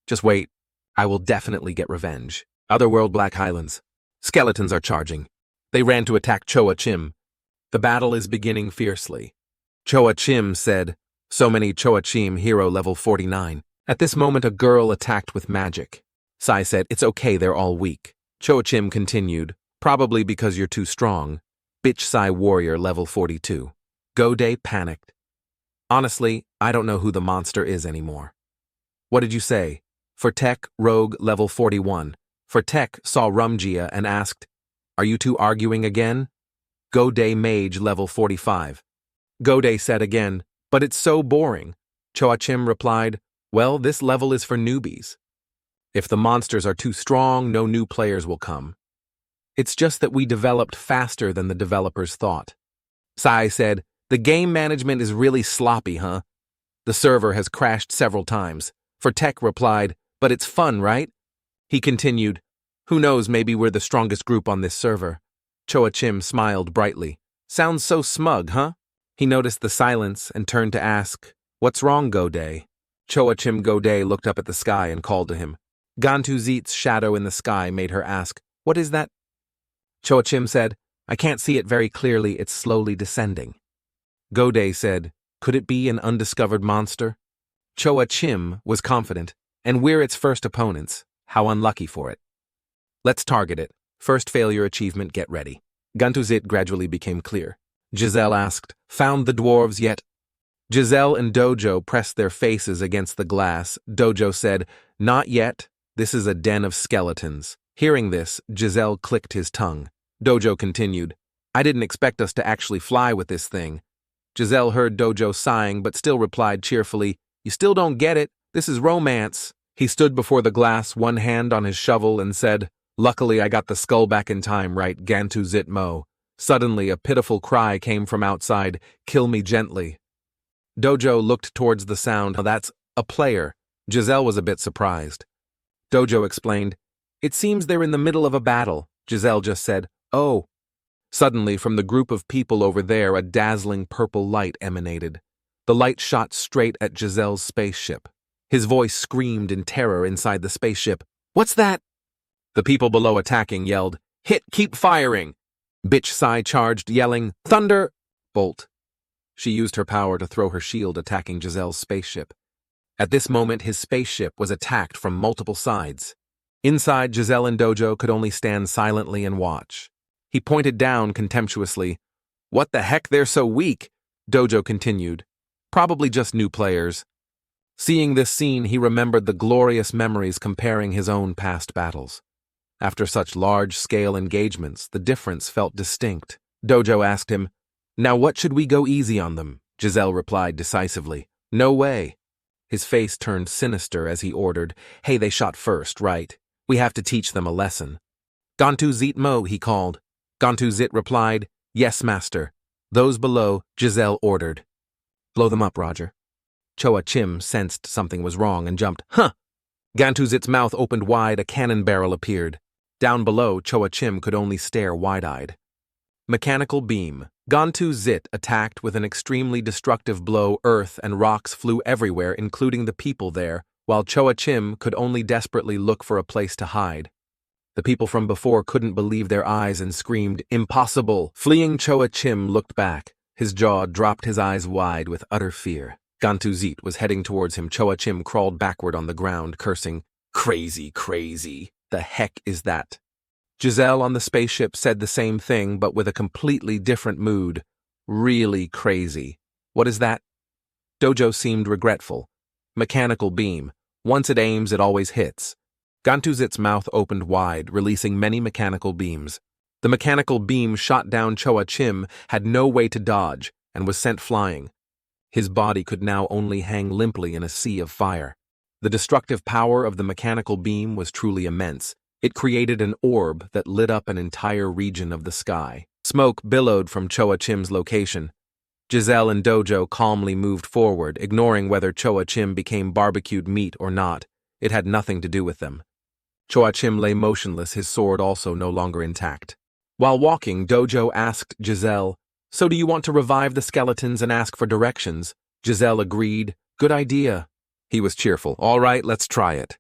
Just wait. I will definitely get revenge. Otherworld Black Highlands. Skeletons are charging. They ran to attack Choa Chim. The battle is beginning fiercely. Choa Chim said, so many Choa Chim hero level 49. At this moment a girl attacked with magic. Sai said, it's okay, they're all weak. Choa Chim continued, probably because you're too strong. Bitch Sai warrior level 42. Go-Day panicked. Honestly, I don't know who the monster is anymore. What did you say? For Tech, rogue level 41. For Tech saw Rumjia and asked, are you two arguing again? Go-Day mage level 45. Go-Day said again, but it's so boring. Choa Chim replied, well, this level is for newbies. If the monsters are too strong, no new players will come. It's just that we developed faster than the developers thought. Sai said, the game management is really sloppy, huh? The server has crashed several times. For Tech replied, but it's fun, right? He continued, who knows, maybe we're the strongest group on this server. Choa Chim smiled brightly. Sounds so smug, huh? He noticed the silence and turned to ask, what's wrong, Go-Day? Choa Chim Go-Day looked up at the sky and called to him. Gantu Zit's shadow in the sky made her ask, what is that? Choa Chim said, I can't see it very clearly, it's slowly descending. Go-Day said, could it be an undiscovered monster? Choa Chim was confident, and we're its first opponents. How unlucky for it. Let's target it. First failure achievement, get ready. Gantu Zit gradually became clear. Giselle asked, found the dwarves yet? Giselle and Dojo pressed their faces against the glass. Dojo said, not yet. This is a den of skeletons. Hearing this, Giselle clicked his tongue. Dojo continued, I didn't expect us to actually fly with this thing. Giselle heard Dojo sighing but still replied cheerfully, you still don't get it. This is romance. He stood before the glass, one hand on his shovel, and said, luckily I got the skull back in time, right, Gantu Zit Mo. Suddenly, a pitiful cry came from outside, kill me gently. Dojo looked towards the sound. That's a player. Giselle was a bit surprised. Dojo explained, it seems they're in the middle of a battle. Giselle just said, oh. Suddenly, from the group of people over there, a dazzling purple light emanated. The light shot straight at Giselle's spaceship. His voice screamed in terror inside the spaceship. What's that? The people below attacking yelled, hit, keep firing. Bitch Sai charged, yelling, thunder, bolt. She used her power to throw her shield, attacking Giselle's spaceship. At this moment, his spaceship was attacked from multiple sides. Inside, Giselle and Dojo could only stand silently and watch. He pointed down contemptuously. What the heck, they're so weak, Dojo continued. Probably just new players. Seeing this scene, he remembered the glorious memories comparing his own past battles. After such large-scale engagements, the difference felt distinct. Dojo asked him, now what should we go easy on them? Giselle replied decisively, no way. His face turned sinister as he ordered, hey, they shot first, right? We have to teach them a lesson. Gantu Zit Mo, he called. Gantu Zit replied, yes, master. Those below, Giselle ordered. Blow them up, Roger. Choa Chim sensed something was wrong and jumped, huh! Gantu Zit's mouth opened wide, a cannon barrel appeared. Down below, Choa Chim could only stare wide-eyed. Mechanical beam. Gantu Zit attacked with an extremely destructive blow. Earth and rocks flew everywhere, including the people there, while Choa Chim could only desperately look for a place to hide. The people from before couldn't believe their eyes and screamed, impossible! Fleeing Choa Chim looked back. His jaw dropped, his eyes wide with utter fear. Gantu Zit was heading towards him. Choa Chim crawled backward on the ground, cursing, crazy, crazy. The heck is that? Giselle on the spaceship said the same thing, but with a completely different mood. Really crazy. What is that? Dojo seemed regretful. Mechanical beam. Once it aims, it always hits. Gantuzit's mouth opened wide, releasing many mechanical beams. The mechanical beam shot down Choa Chim, had no way to dodge, and was sent flying. His body could now only hang limply in a sea of fire. The destructive power of the mechanical beam was truly immense. It created an orb that lit up an entire region of the sky. Smoke billowed from Choa Chim's location. Giselle and Dojo calmly moved forward, ignoring whether Choa Chim became barbecued meat or not. It had nothing to do with them. Choa Chim lay motionless, his sword also no longer intact. While walking, Dojo asked Giselle, "So do you want to revive the skeletons and ask for directions?" Giselle agreed. "Good idea." He was cheerful. "All right, let's try it."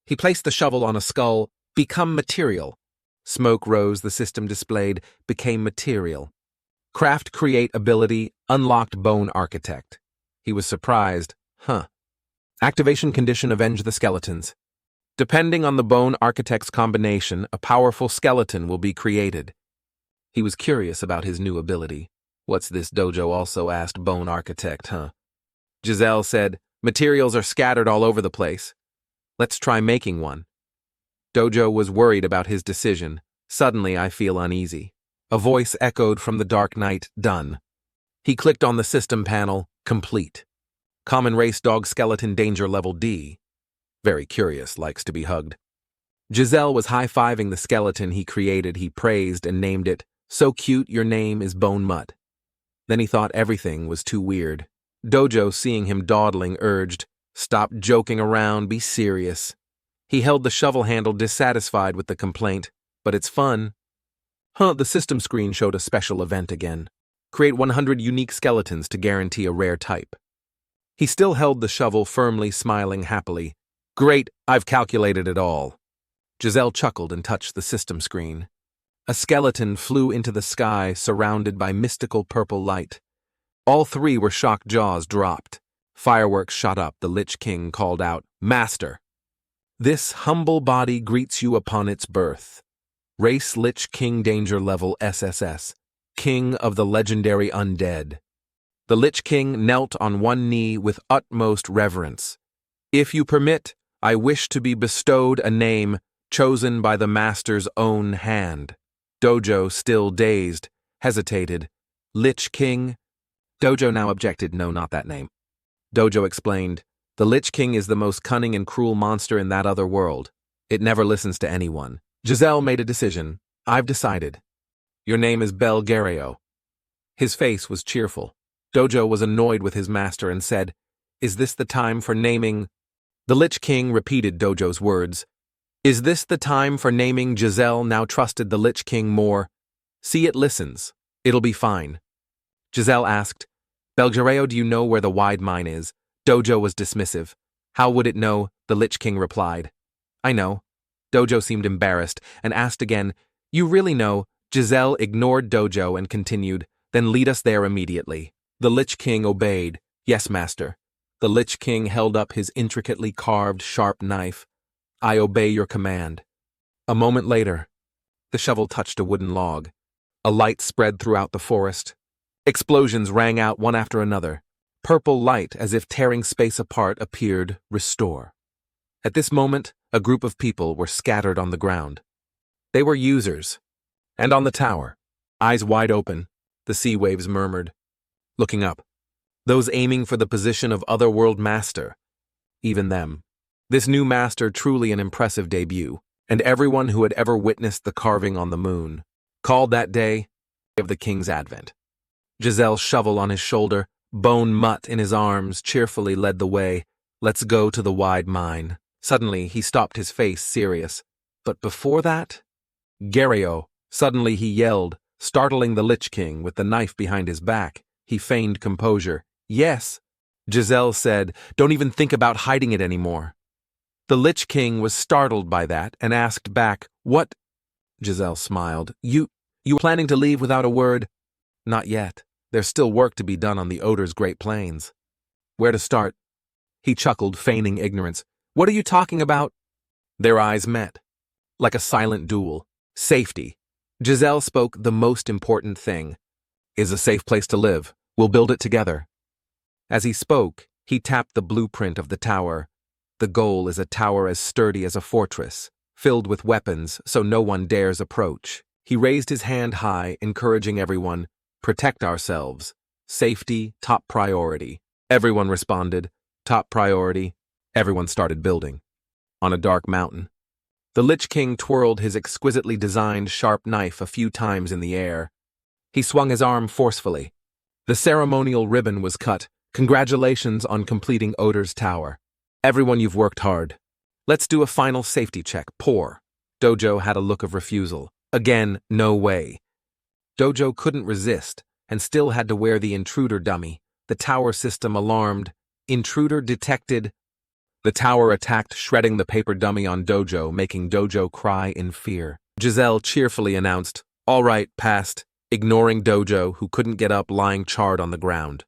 He placed the shovel on a skull. "Become material." Smoke rose, the system displayed, became material. Craft create ability, unlocked bone architect. He was surprised. Activation condition, avenge the skeletons. Depending on the bone architect's combination, a powerful skeleton will be created. He was curious about his new ability. "What's this?" Dojo also asked. "Bone architect, huh?" Giselle said, "Materials are scattered all over the place. Let's try making one." Dojo was worried about his decision. "Suddenly I feel uneasy." A voice echoed from the dark night, "Done." He clicked on the system panel, "Complete." Common race dog skeleton, danger level D. Very curious, likes to be hugged. Giselle was high-fiving the skeleton he created. He praised and named it, "So cute, your name is Bone Mutt." Then he thought everything was too weird. Dojo, seeing him dawdling, urged, "Stop joking around, be serious." He held the shovel handle, dissatisfied with the complaint. "But it's fun." The system screen showed a special event again. Create 100 unique skeletons to guarantee a rare type. He still held the shovel firmly, smiling happily. "Great, I've calculated it all." Giselle chuckled and touched the system screen. A skeleton flew into the sky, surrounded by mystical purple light. All three were shocked, jaws dropped. Fireworks shot up. The Lich King called out, "Master! This humble body greets you upon its birth. Race Lich King, danger level SSS, King of the legendary undead." The Lich King knelt on one knee with utmost reverence. "If you permit, I wish to be bestowed a name chosen by the Master's own hand." Dojo, still dazed, hesitated. "Lich King?" Dojo now objected. "No, not that name." Dojo explained, "The Lich King is the most cunning and cruel monster in that other world. It never listens to anyone." Giselle made a decision. "I've decided. Your name is Belgareo." His face was cheerful. Dojo was annoyed with his master and said, "Is this the time for naming?" The Lich King repeated Dojo's words. "Is this the time for naming?" Giselle now trusted the Lich King more. "See, it listens. It'll be fine." Giselle asked, "Belgareo, do you know where the wide mine is?" Dojo was dismissive. "How would it know?" The Lich King replied. "I know." Dojo seemed embarrassed and asked again, "You really know?" Giselle ignored Dojo and continued, "Then lead us there immediately." The Lich King obeyed. "Yes, master." The Lich King held up his intricately carved sharp knife. "I obey your command." A moment later, the shovel touched a wooden log. A light spread throughout the forest. Explosions rang out one after another. Purple light, as if tearing space apart, appeared. Restore. At this moment, a group of people were scattered on the ground. They were users. And on the tower, eyes wide open, the sea waves murmured. Looking up, those aiming for the position of Otherworld Master. Even them. This new master, truly an impressive debut, and everyone who had ever witnessed the carving on the moon, called that day of the King's Advent. Giselle's shovel on his shoulder, Bone Mutt in his arms, cheerfully led the way. "Let's go to the wide mine." Suddenly, he stopped, his face serious. But before that, "Gareo!" Suddenly he yelled, startling the Lich King with the knife behind his back. He feigned composure. "Yes." Giselle said, "Don't even think about hiding it anymore." The Lich King was startled by that and asked back, "What?" Giselle smiled. You were planning to leave without a word?" "Not yet. There's still work to be done on the Odor's Great Plains." "Where to start?" He chuckled, feigning ignorance. "What are you talking about?" Their eyes met. Like a silent duel. Safety. Giselle spoke the most important thing. is a safe place to live. We'll build it together. As he spoke, he tapped the blueprint of the tower. The goal is a tower as sturdy as a fortress, filled with weapons so no one dares approach. He raised his hand high, encouraging everyone, protect ourselves. Safety, top priority. Everyone responded, top priority. Everyone started building. On a dark mountain. The Lich King twirled his exquisitely designed sharp knife a few times in the air. He swung his arm forcefully. The ceremonial ribbon was cut. Congratulations on completing Odor's tower. Everyone, you've worked hard. Let's do a final safety check. Poor. Dojo had a look of refusal. Again, no way. Dojo couldn't resist, and still had to wear the intruder dummy. The tower system alarmed. Intruder detected. The tower attacked, shredding the paper dummy on Dojo, making Dojo cry in fear. Giselle cheerfully announced, all right, passed, ignoring Dojo, who couldn't get up, lying charred on the ground.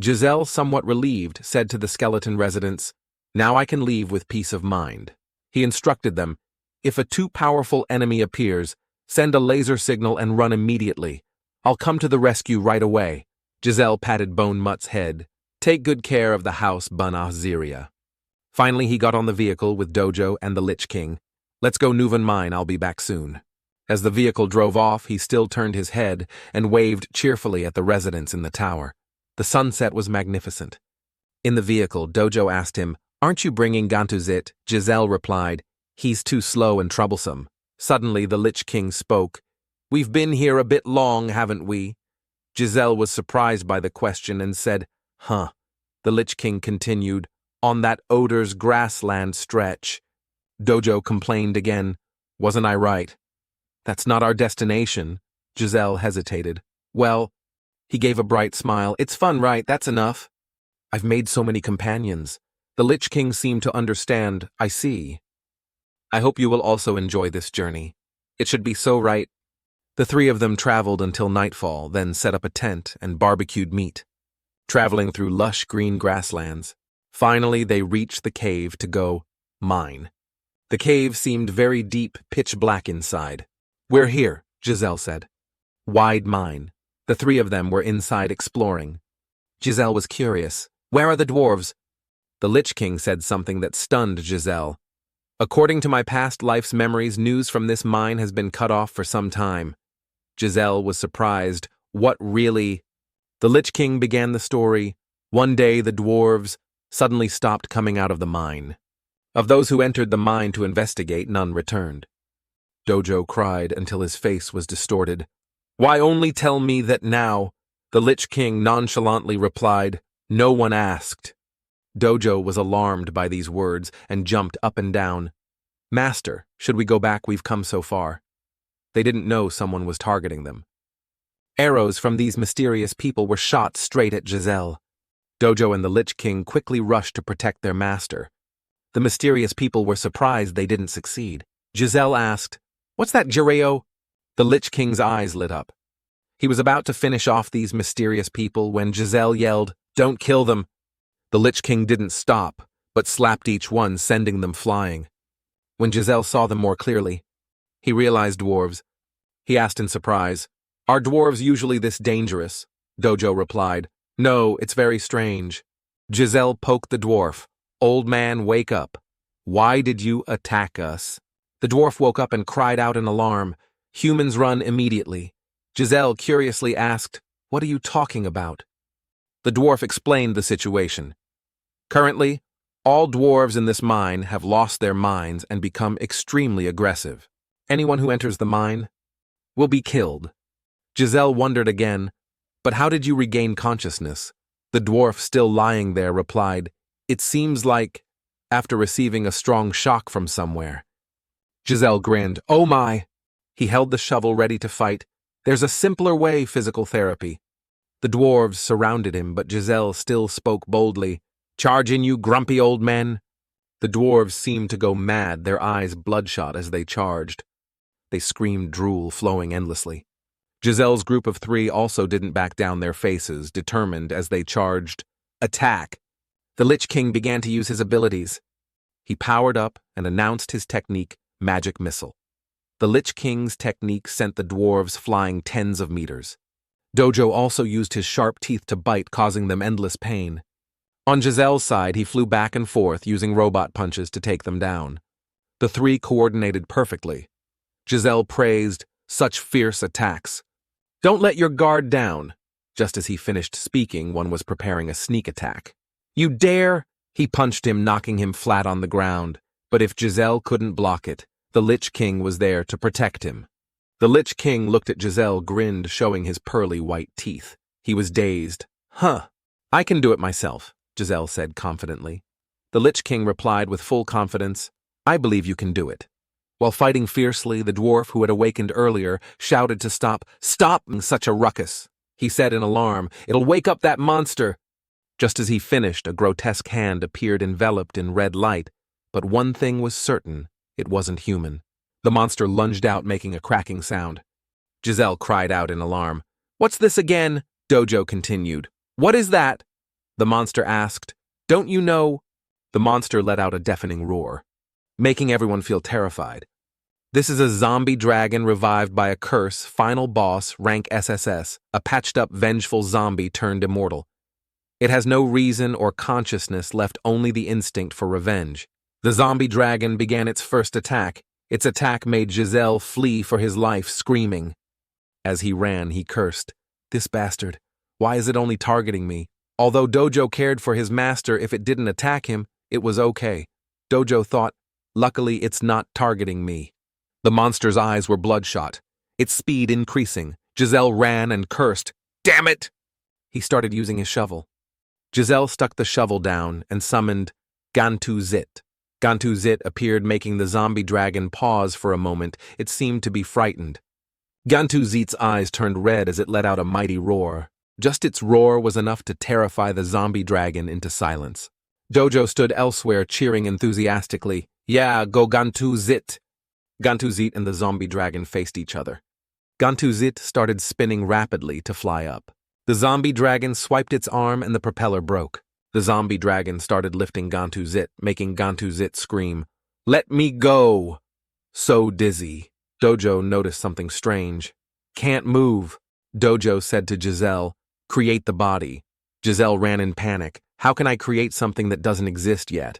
Giselle, somewhat relieved, said to the skeleton residents, now I can leave with peace of mind. He instructed them, if a too powerful enemy appears, send a laser signal and run immediately. I'll come to the rescue right away. Giselle patted Bone Mutt's head. Take good care of the house, Banaziria. Finally, he got on the vehicle with Dojo and the Lich King. Let's go Nuvan Mine, I'll be back soon. As the vehicle drove off, he still turned his head and waved cheerfully at the residents in the tower. The sunset was magnificent. In the vehicle, Dojo asked him, aren't you bringing Gantuzit? Giselle replied, he's too slow and troublesome. Suddenly, the Lich King spoke. We've been here a bit long, haven't we? Giselle was surprised by the question and said, huh. The Lich King continued, on that Odor's grassland stretch. Dojo complained again, wasn't I right? That's not our destination. Giselle hesitated. Well, he gave a bright smile. It's fun, right? That's enough. I've made so many companions. The Lich King seemed to understand. I see. I hope you will also enjoy this journey. It should be so right. The three of them traveled until nightfall, then set up a tent and barbecued meat, traveling through lush green grasslands. Finally, they reached the cave to go mine. The cave seemed very deep, pitch black inside. We're here, Giselle said. Wide mine. The three of them were inside exploring. Giselle was curious. Where are the dwarves? The Lich King said something that stunned Giselle. According to my past life's memories, news from this mine has been cut off for some time. Giselle was surprised. What really? The Lich King began the story. One day the dwarves suddenly stopped coming out of the mine. Of those who entered the mine to investigate, none returned. Dojo cried until his face was distorted. Why only tell me that now? The Lich King nonchalantly replied, no one asked. Dojo was alarmed by these words and jumped up and down. Master, should we go back? We've come so far. They didn't know someone was targeting them. Arrows from these mysterious people were shot straight at Giselle. Dojo and the Lich King quickly rushed to protect their master. The mysterious people were surprised they didn't succeed. Giselle asked, what's that, Jireo? The Lich King's eyes lit up. He was about to finish off these mysterious people when Giselle yelled, don't kill them. The Lich King didn't stop, but slapped each one, sending them flying. When Giselle saw them more clearly, he realized dwarves. He asked in surprise, are dwarves usually this dangerous? Dojo replied, no, it's very strange. Giselle poked the dwarf. Old man, wake up. Why did you attack us? The dwarf woke up and cried out in alarm. Humans run immediately. Giselle curiously asked, what are you talking about? The dwarf explained the situation. Currently, all dwarves in this mine have lost their minds and become extremely aggressive. Anyone who enters the mine will be killed. Giselle wondered again, but how did you regain consciousness? The dwarf, still lying there, replied, it seems like after receiving a strong shock from somewhere. Giselle grinned. Oh my! He held the shovel ready to fight. There's a simpler way, physical therapy. The dwarves surrounded him, but Giselle still spoke boldly. Charge in, you grumpy old men! The dwarves seemed to go mad, their eyes bloodshot as they charged. They screamed, drool flowing endlessly. Giselle's group of three also didn't back down, their faces determined as they charged. Attack! The Lich King began to use his abilities. He powered up and announced his technique, Magic Missile. The Lich King's technique sent the dwarves flying tens of meters. Dojo also used his sharp teeth to bite, causing them endless pain. On Giselle's side, he flew back and forth, using robot punches to take them down. The three coordinated perfectly. Giselle praised, "Such fierce attacks. Don't let your guard down." Just as he finished speaking, one was preparing a sneak attack. "You dare!" He punched him, knocking him flat on the ground. But if Giselle couldn't block it, the Lich King was there to protect him. The Lich King looked at Giselle, grinned, showing his pearly white teeth. He was dazed. "Huh. I can do it myself," Giselle said confidently. The Lich King replied with full confidence, "I believe you can do it." While fighting fiercely, the dwarf who had awakened earlier shouted to stop. "Stop such a ruckus," he said in alarm. "It'll wake up that monster." Just as he finished, a grotesque hand appeared enveloped in red light, but one thing was certain, it wasn't human. The monster lunged out, making a cracking sound. Giselle cried out in alarm. "What's this again?" Dojo continued. "What is that?" The monster asked. "Don't you know?" The monster let out a deafening roar, making everyone feel terrified. This is a zombie dragon revived by a curse, final boss, rank SSS, a patched-up vengeful zombie turned immortal. It has no reason or consciousness, left only the instinct for revenge. The zombie dragon began its first attack. Its attack made Giselle flee for his life, screaming. As he ran, he cursed, "This bastard. Why is it only targeting me?" Although Dojo cared for his master, if it didn't attack him, it was okay. Dojo thought, "Luckily, it's not targeting me." The monster's eyes were bloodshot, its speed increasing. Giselle ran and cursed, "Damn it!" He started using his shovel. Giselle stuck the shovel down and summoned Gantu Zit. Gantu Zit appeared, making the zombie dragon pause for a moment. It seemed to be frightened. Gantu Zit's eyes turned red as it let out a mighty roar. Just its roar was enough to terrify the zombie dragon into silence. Dojo stood elsewhere, cheering enthusiastically. "Yeah, go Gantu Zit!" Gantu Zit and the zombie dragon faced each other. Gantu Zit started spinning rapidly to fly up. The zombie dragon swiped its arm and the propeller broke. The zombie dragon started lifting Gantu Zit, making Gantu Zit scream, "Let me go!" So dizzy. Dojo noticed something strange. "Can't move," Dojo said to Giselle. "Create the body." Giselle ran in panic. "How can I create something that doesn't exist yet?"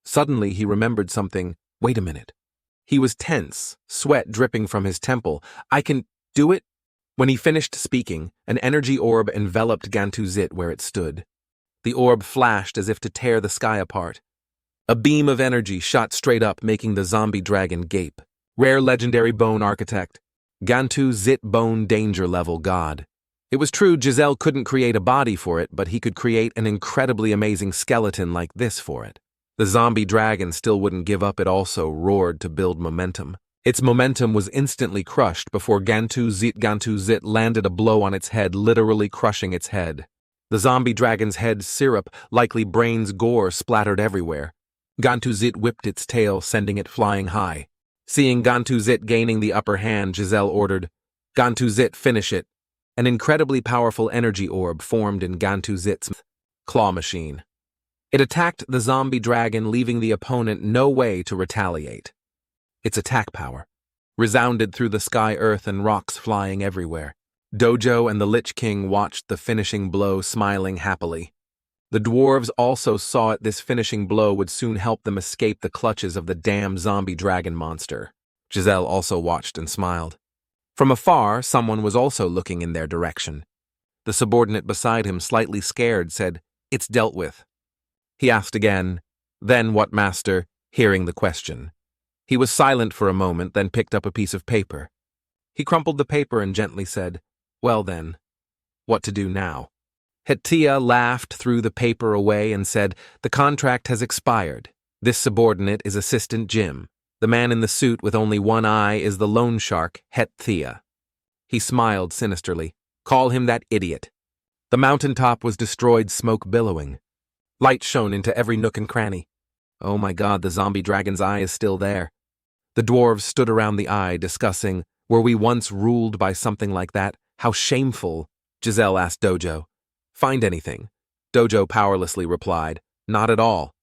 Suddenly, he remembered something. Wait a minute. He was tense, sweat dripping from his temple. "I can do it?" When he finished speaking, an energy orb enveloped Gantu Zit where it stood. The orb flashed as if to tear the sky apart. A beam of energy shot straight up, making the zombie dragon gape. Rare legendary bone architect. Gantu Zit bone danger level god. It was true Giselle couldn't create a body for it, but he could create an incredibly amazing skeleton like this for it. The zombie dragon still wouldn't give up. It also roared to build momentum. Its momentum was instantly crushed before Gantu Zit landed a blow on its head, literally crushing its head. The zombie dragon's head syrup, likely brains gore, splattered everywhere. Gantu Zit whipped its tail, sending it flying high. Seeing Gantu Zit gaining the upper hand, Giselle ordered, "Gantu Zit, finish it." An incredibly powerful energy orb formed in Gantu Zit's claw machine. It attacked the zombie dragon, leaving the opponent no way to retaliate. Its attack power resounded through the sky, earth, and rocks flying everywhere. Dojo and the Lich King watched the finishing blow, smiling happily. The dwarves also saw it. This finishing blow would soon help them escape the clutches of the damn zombie dragon monster. Giselle also watched and smiled. From afar, someone was also looking in their direction. The subordinate beside him, slightly scared, said, "It's dealt with." He asked again, "Then what, master?" hearing the question. He was silent for a moment, then picked up a piece of paper. He crumpled the paper and gently said, "Well then, what to do now?" Hettia laughed, threw the paper away, and said, "The contract has expired. This subordinate is Assistant Jim. The man in the suit with only one eye is the loan shark, Hettia." He smiled sinisterly. "Call him that idiot." The mountaintop was destroyed, smoke billowing. Light shone into every nook and cranny. Oh my God, the zombie dragon's eye is still there. The dwarves stood around the eye, discussing, "Were we once ruled by something like that? How shameful." Giselle asked Dojo, "Find anything?" Dojo powerlessly replied, "Not at all."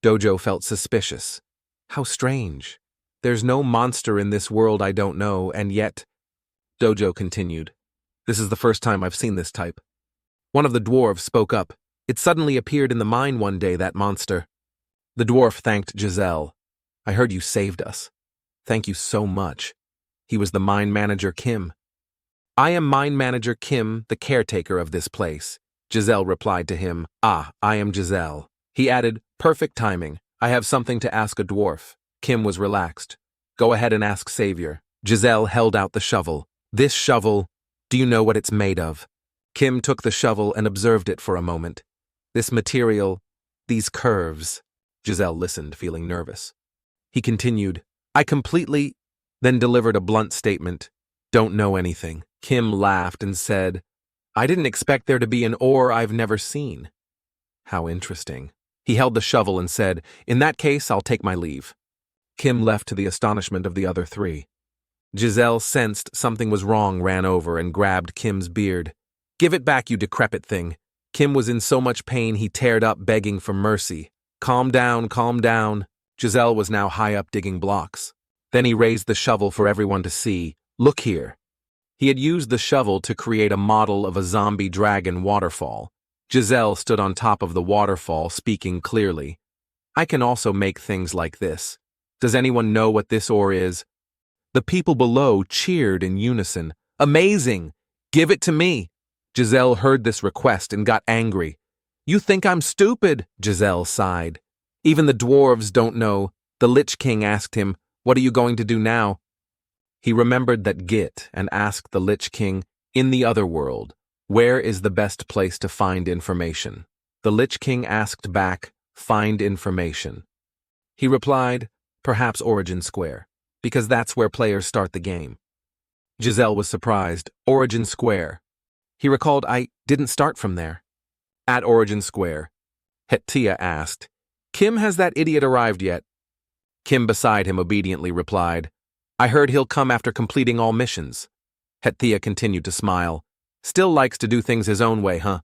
Dojo felt suspicious. How strange. There's no monster in this world I don't know, and yet... Dojo continued, This is the first time I've seen this type. One of the dwarves spoke up. It suddenly appeared in the mine one day, that monster. The dwarf thanked Giselle. I heard you saved us. Thank you so much. He was the mine manager Kim. I am mine manager Kim, the caretaker of this place. Giselle replied to him. Ah, I am Giselle. He added, perfect timing. I have something to ask a dwarf. Kim was relaxed. Go ahead and ask Savior. Giselle held out the shovel. This shovel, do you know what it's made of? Kim took the shovel and observed it for a moment. This material, these curves. Giselle listened, feeling nervous. He continued, I completely, then delivered a blunt statement. Don't know anything. Kim laughed and said, I didn't expect there to be an ore I've never seen. How interesting. He held the shovel and said, in that case, I'll take my leave. Kim left to the astonishment of the other three. Giselle sensed something was wrong, ran over and grabbed Kim's beard. Give it back, you decrepit thing. Kim was in so much pain he teared up, begging for mercy. Calm down, calm down. Giselle was now high up digging blocks. Then he raised the shovel for everyone to see. Look here. He had used the shovel to create a model of a zombie dragon waterfall. Giselle stood on top of the waterfall, speaking clearly. I can also make things like this. Does anyone know what this ore is? The people below cheered in unison. Amazing! Give it to me! Giselle heard this request and got angry. You think I'm stupid? Giselle sighed. Even the dwarves don't know. The Lich King asked him, what are you going to do now? He remembered that Git and asked the Lich King, in the other world, where is the best place to find information? The Lich King asked back, find information. He replied, perhaps Origin Square, because that's where players start the game. Giselle was surprised. Origin Square. He recalled, I didn't start from there. At Origin Square, Hettia asked, Kim, has that idiot arrived yet? Kim beside him obediently replied, I heard he'll come after completing all missions. Hettia continued to smile. Still likes to do things his own way, huh?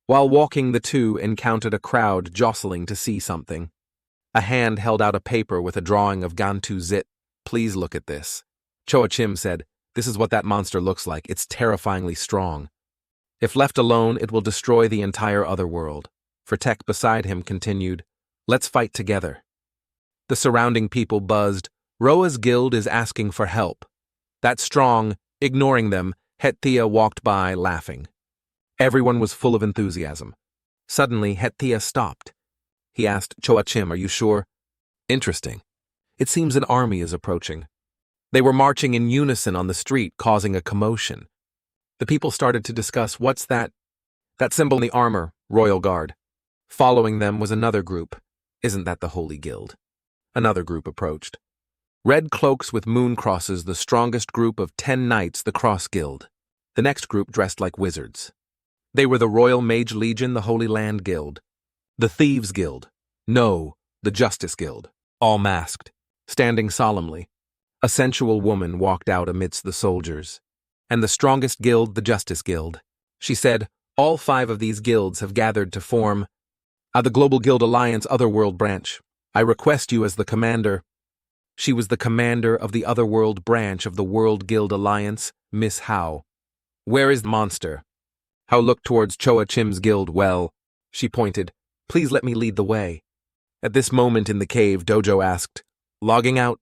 While walking, the two encountered a crowd jostling to see something. A hand held out a paper with a drawing of Gantu Zit. Please look at this. Choachim said, this is what that monster looks like. It's terrifyingly strong. If left alone, it will destroy the entire other world. Vertek beside him continued, let's fight together. The surrounding people buzzed. Roa's guild is asking for help. That strong, ignoring them, Hettia walked by, laughing. Everyone was full of enthusiasm. Suddenly, Hettia stopped. He asked Choachim, are you sure? Interesting. It seems an army is approaching. They were marching in unison on the street, causing a commotion. The people started to discuss, what's that? That symbol in the armor, Royal Guard. Following them was another group. Isn't that the Holy Guild? Another group approached. Red cloaks with moon crosses, the strongest group of 10 knights, the Cross Guild. The next group dressed like wizards. They were the Royal Mage Legion, the Holy Land Guild. The Thieves Guild. No, the Justice Guild. All masked, standing solemnly. A sensual woman walked out amidst the soldiers. And the strongest guild, the Justice Guild. She said, all 5 of these guilds have gathered to form the Global Guild Alliance Otherworld branch. I request you as the commander. She was the commander of the Otherworld branch of the World Guild Alliance, Miss Hao. Where is the monster? Hao looked towards Choachim's guild. Well, she pointed, please let me lead the way. At this moment in the cave, Dojo asked, logging out?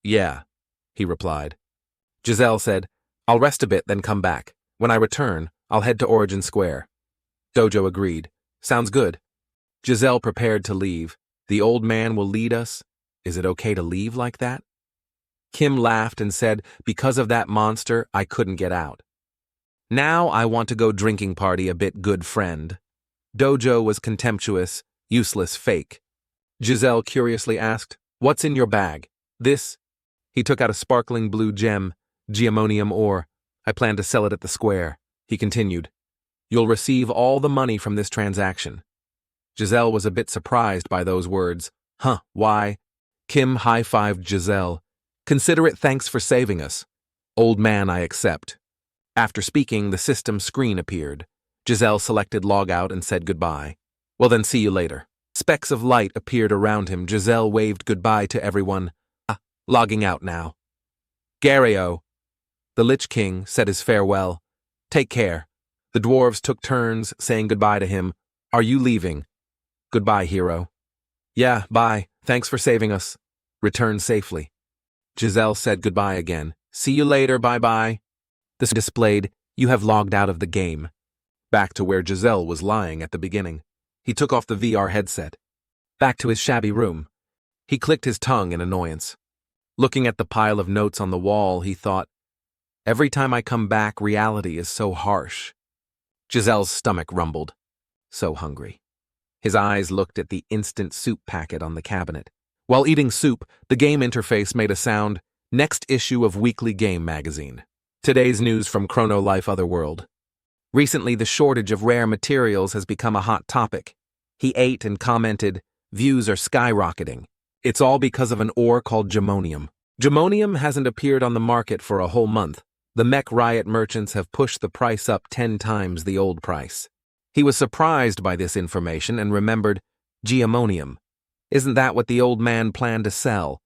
Yeah, he replied. Giselle said, I'll rest a bit, then come back. When I return, I'll head to Origin Square. Dojo agreed. Sounds good. Giselle prepared to leave. The old man will lead us. Is it okay to leave like that? Kim laughed and said, because of that monster, I couldn't get out. Now I want to go drinking party a bit, good friend. Dojo was contemptuous, useless fake. Giselle curiously asked, what's in your bag? This? He took out a sparkling blue gem, geomonium ore. I plan to sell it at the square. He continued, you'll receive all the money from this transaction. Giselle was a bit surprised by those words. Huh, why? Kim high-fived Giselle. Consider it thanks for saving us. Old man, I accept. After speaking, the system screen appeared. Giselle selected log out and said goodbye. Well then, see you later. Specks of light appeared around him. Giselle waved goodbye to everyone. Logging out now. Gario. The Lich King said his farewell. Take care. The dwarves took turns saying goodbye to him. Are you leaving? Goodbye, hero. Yeah, bye. Thanks for saving us. Return safely. Giselle said goodbye again. See you later, bye-bye. This displayed, you have logged out of the game. Back to where Giselle was lying at the beginning. He took off the VR headset. Back to his shabby room. He clicked his tongue in annoyance. Looking at the pile of notes on the wall, he thought, every time I come back, reality is so harsh. Giselle's stomach rumbled. So hungry. His eyes looked at the instant soup packet on the cabinet. While eating soup, the game interface made a sound, next issue of Weekly Game magazine. Today's news from Chrono Life Otherworld. Recently, the shortage of rare materials has become a hot topic. He ate and commented, views are skyrocketing. It's all because of an ore called gemonium. Gemonium hasn't appeared on the market for a whole month. The Mech Riot merchants have pushed the price up 10 times the old price. He was surprised by this information and remembered, geomonium. Isn't that what the old man planned to sell?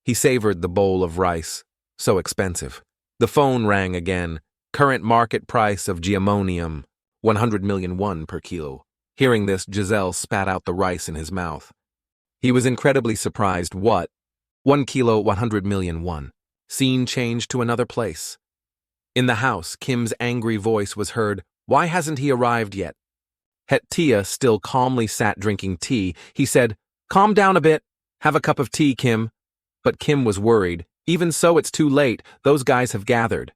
He savored the bowl of rice. So expensive. The phone rang again. Current market price of geomonium, 100 million won per kilo. Hearing this, Giselle spat out the rice in his mouth. He was incredibly surprised. What? 1 kilo, 100 million won. Scene changed to another place. In the house, Kim's angry voice was heard. Why hasn't he arrived yet? Tia still calmly sat drinking tea. He said, calm down a bit. Have a cup of tea, Kim. But Kim was worried. Even so, it's too late. Those guys have gathered.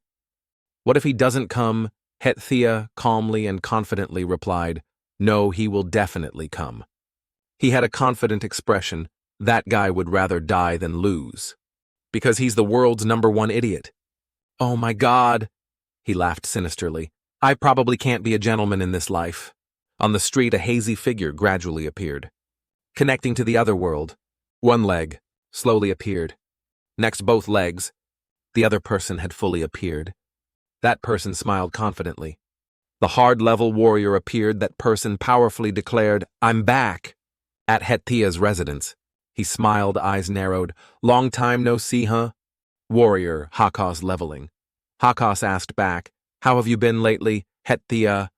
What if he doesn't come? Tia calmly and confidently replied, no, he will definitely come. He had a confident expression. That guy would rather die than lose. Because he's the world's #1 idiot. Oh my God, he laughed sinisterly. I probably can't be a gentleman in this life. On the street, a hazy figure gradually appeared. Connecting to the other world, one leg slowly appeared. Next, both legs. The other person had fully appeared. That person smiled confidently. The hard-level warrior appeared. That person powerfully declared, I'm back. At Tia's residence, he smiled, eyes narrowed. Long time no see, huh? Warrior, Hakos leveling. Hakos asked back, how have you been lately, Tia?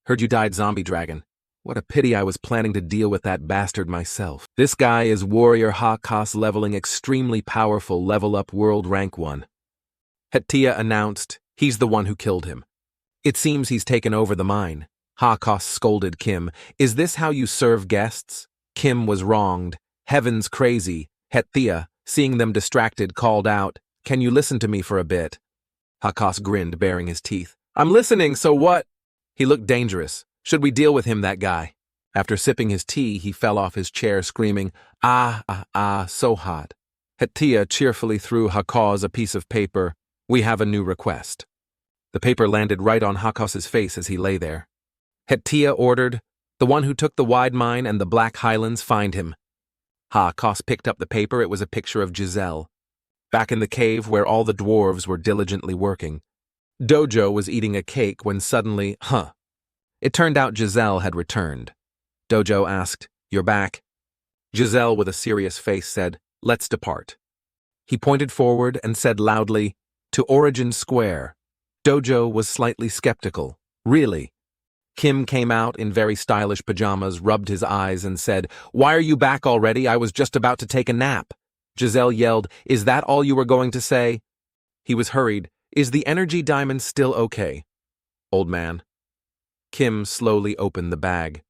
Heard you died, zombie dragon. What a pity, I was planning to deal with that bastard myself. This guy is Warrior Hakos leveling, extremely powerful, level up world rank 1. Tia announced, he's the one who killed him. It seems he's taken over the mine. Hakos scolded Kim. Is this how you serve guests? Kim was wronged. Heaven's crazy. Tia, seeing them distracted, called out, can you listen to me for a bit? Hakos grinned, baring his teeth. I'm listening, so what? He looked dangerous. Should we deal with him, that guy? After sipping his tea, he fell off his chair, screaming, so hot. Tia cheerfully threw Hakos a piece of paper. We have a new request. The paper landed right on Hakos's face as he lay there. Tia ordered, the one who took the wide mine and the Black Highlands, find him. Hakos picked up the paper. It was a picture of Giselle. Back in the cave where all the dwarves were diligently working. Dojo was eating a cake when suddenly, It turned out Giselle had returned. Dojo asked, you're back? Giselle, with a serious face, said, let's depart. He pointed forward and said loudly, to Origin Square. Dojo was slightly skeptical. Really? Kim came out in very stylish pajamas, rubbed his eyes, and said, why are you back already? I was just about to take a nap. Giselle yelled, is that all you were going to say? He was hurried. Is the energy diamond still okay? Old man. Kim slowly opened the bag.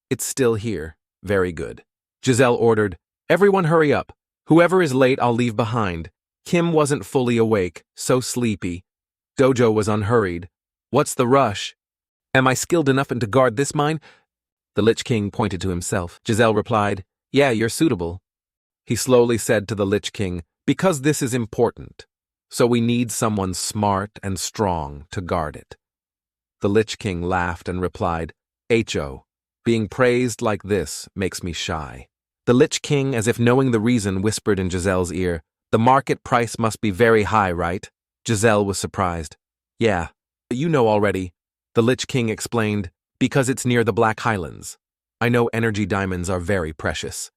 It's still here. Very good. Giselle ordered, everyone hurry up. Whoever is late, I'll leave behind. Kim wasn't fully awake, so sleepy. Dojo was unhurried. What's the rush? Am I skilled enough to guard this mine? The Lich King pointed to himself. Giselle replied, yeah, you're suitable. He slowly said to the Lich King, because this is important. So we need someone smart and strong to guard it. The Lich King laughed and replied, Ho, being praised like this makes me shy. The Lich King, as if knowing the reason, whispered in Giselle's ear, the market price must be very high, right? Giselle was surprised. Yeah, you know already. The Lich King explained, because it's near the Black Highlands. I know energy diamonds are very precious.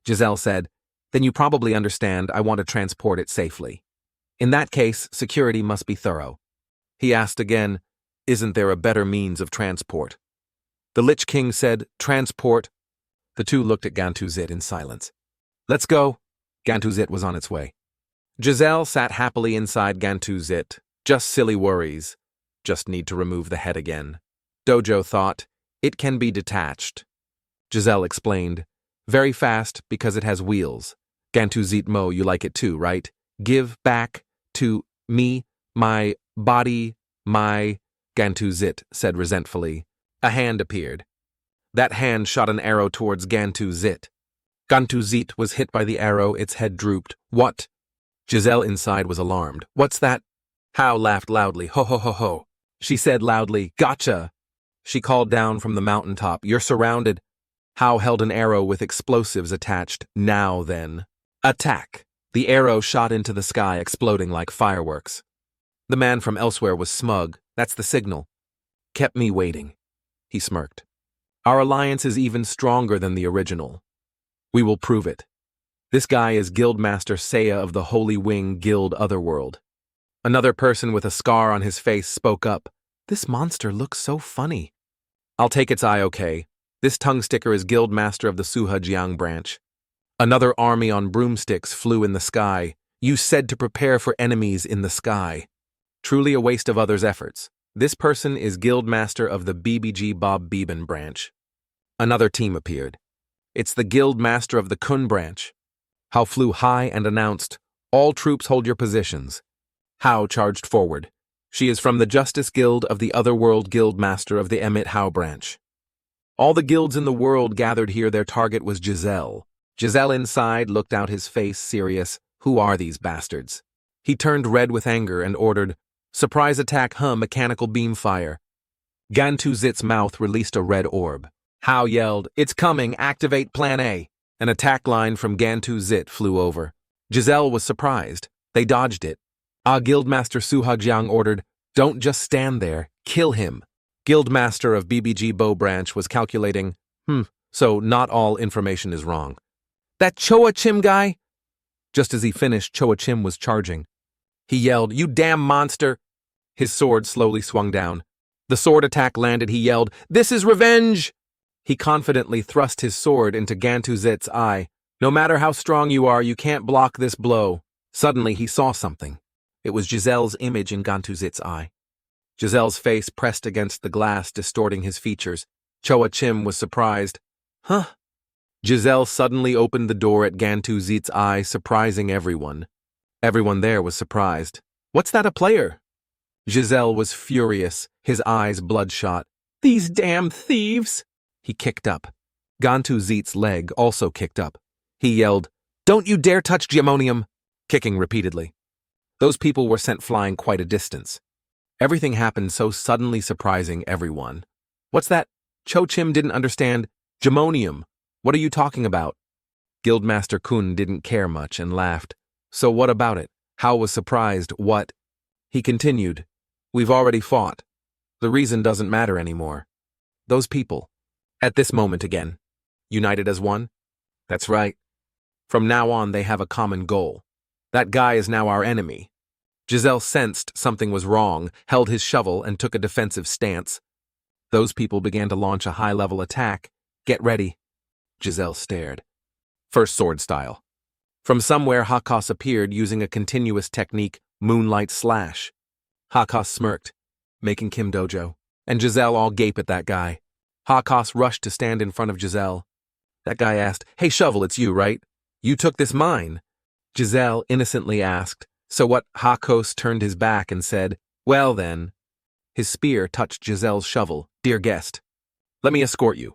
Giselle said, then you probably understand I want to transport it safely. In that case, security must be thorough. He asked again, Isn't there a better means of transport? The Lich King said, transport. The two looked at Gantuzit in silence. Let's go. Gantuzit was on its way. Giselle sat happily inside Gantuzit. Just silly worries. Just need to remove the head again. Dojo thought, it can be detached. Giselle explained, very fast because it has wheels. Gantuzit Mo, you like it too, right? Give back to me, my body, my... Gantuzit said resentfully. A hand appeared. That hand shot an arrow towards Gantuzit. Gantuzit was hit by the arrow, its head drooped. What? Giselle inside was alarmed. What's that? Hao laughed loudly. Ho ho ho ho. She said loudly, gotcha. She called down from the mountaintop. You're surrounded. Hao held an arrow with explosives attached. Now then. Attack. The arrow shot into the sky, exploding like fireworks. The man from elsewhere was smug. That's the signal. Kept me waiting. He smirked. Our alliance is even stronger than the original. We will prove it. This guy is Guildmaster Seiya of the Holy Wing Guild Otherworld. Another person with a scar on his face spoke up. This monster looks so funny. I'll take its eye, okay. This tongue sticker is Guildmaster of the Suhajiang branch. Another army on broomsticks flew in the sky. You said to prepare for enemies in the sky. Truly a waste of others' efforts. This person is Guildmaster of the BBG Bob Beeben branch. Another team appeared. It's the Guildmaster of the Kun branch. Hao flew high and announced, all troops hold your positions. Hao charged forward. She is from the Justice Guild of the Otherworld Guildmaster of the Emmet Hao branch. All the guilds in the world gathered here. Their target was Giselle. Giselle inside looked out, his face serious. Who are these bastards? He turned red with anger and ordered, surprise attack, mechanical beam fire. Gantuzit's mouth released a red orb. Hao yelled, it's coming, activate Plan A. An attack line from Gantuzit flew over. Giselle was surprised. They dodged it. Guildmaster Suhajiang ordered, don't just stand there, kill him. Guildmaster of BBG Bow branch was calculating, so not all information is wrong. That Choa Chim guy? Just as he finished, Choa Chim was charging. He yelled, you damn monster! His sword slowly swung down. The sword attack landed. He yelled, this is revenge! He confidently thrust his sword into Gantuzit's eye. No matter how strong you are, you can't block this blow. Suddenly he saw something. It was Giselle's image in Gantuzit's eye. Giselle's face pressed against the glass, distorting his features. Choa Chim was surprised. Huh? Giselle suddenly opened the door at Gantuzit's eye, surprising everyone. Everyone there was surprised. What's that, a player? Giselle was furious, his eyes bloodshot. These damn thieves! He kicked up. Gantuzit's leg also kicked up. He yelled, don't you dare touch Gemonium! Kicking repeatedly. Those people were sent flying quite a distance. Everything happened so suddenly, surprising everyone. What's that? Cho Chim didn't understand. Gemonium. What are you talking about? Guildmaster Kun didn't care much and laughed. So what about it? Hao was surprised. What? He continued. We've already fought. The reason doesn't matter anymore. Those people. At this moment again. United as one? That's right. From now on they have a common goal. That guy is now our enemy. Giselle sensed something was wrong, held his shovel, and took a defensive stance. Those people began to launch a high-level attack. Get ready. Giselle stared. First sword style. From somewhere, Hakos appeared using a continuous technique, Moonlight Slash. Hakos smirked, making Kim Dojo, and Giselle all gape at that guy. Hakos rushed to stand in front of Giselle. That guy asked, hey Shovel, it's you, right? You took this mine. Giselle innocently asked, so what? Hakos turned his back and said, well then. His spear touched Giselle's shovel. Dear guest, let me escort you.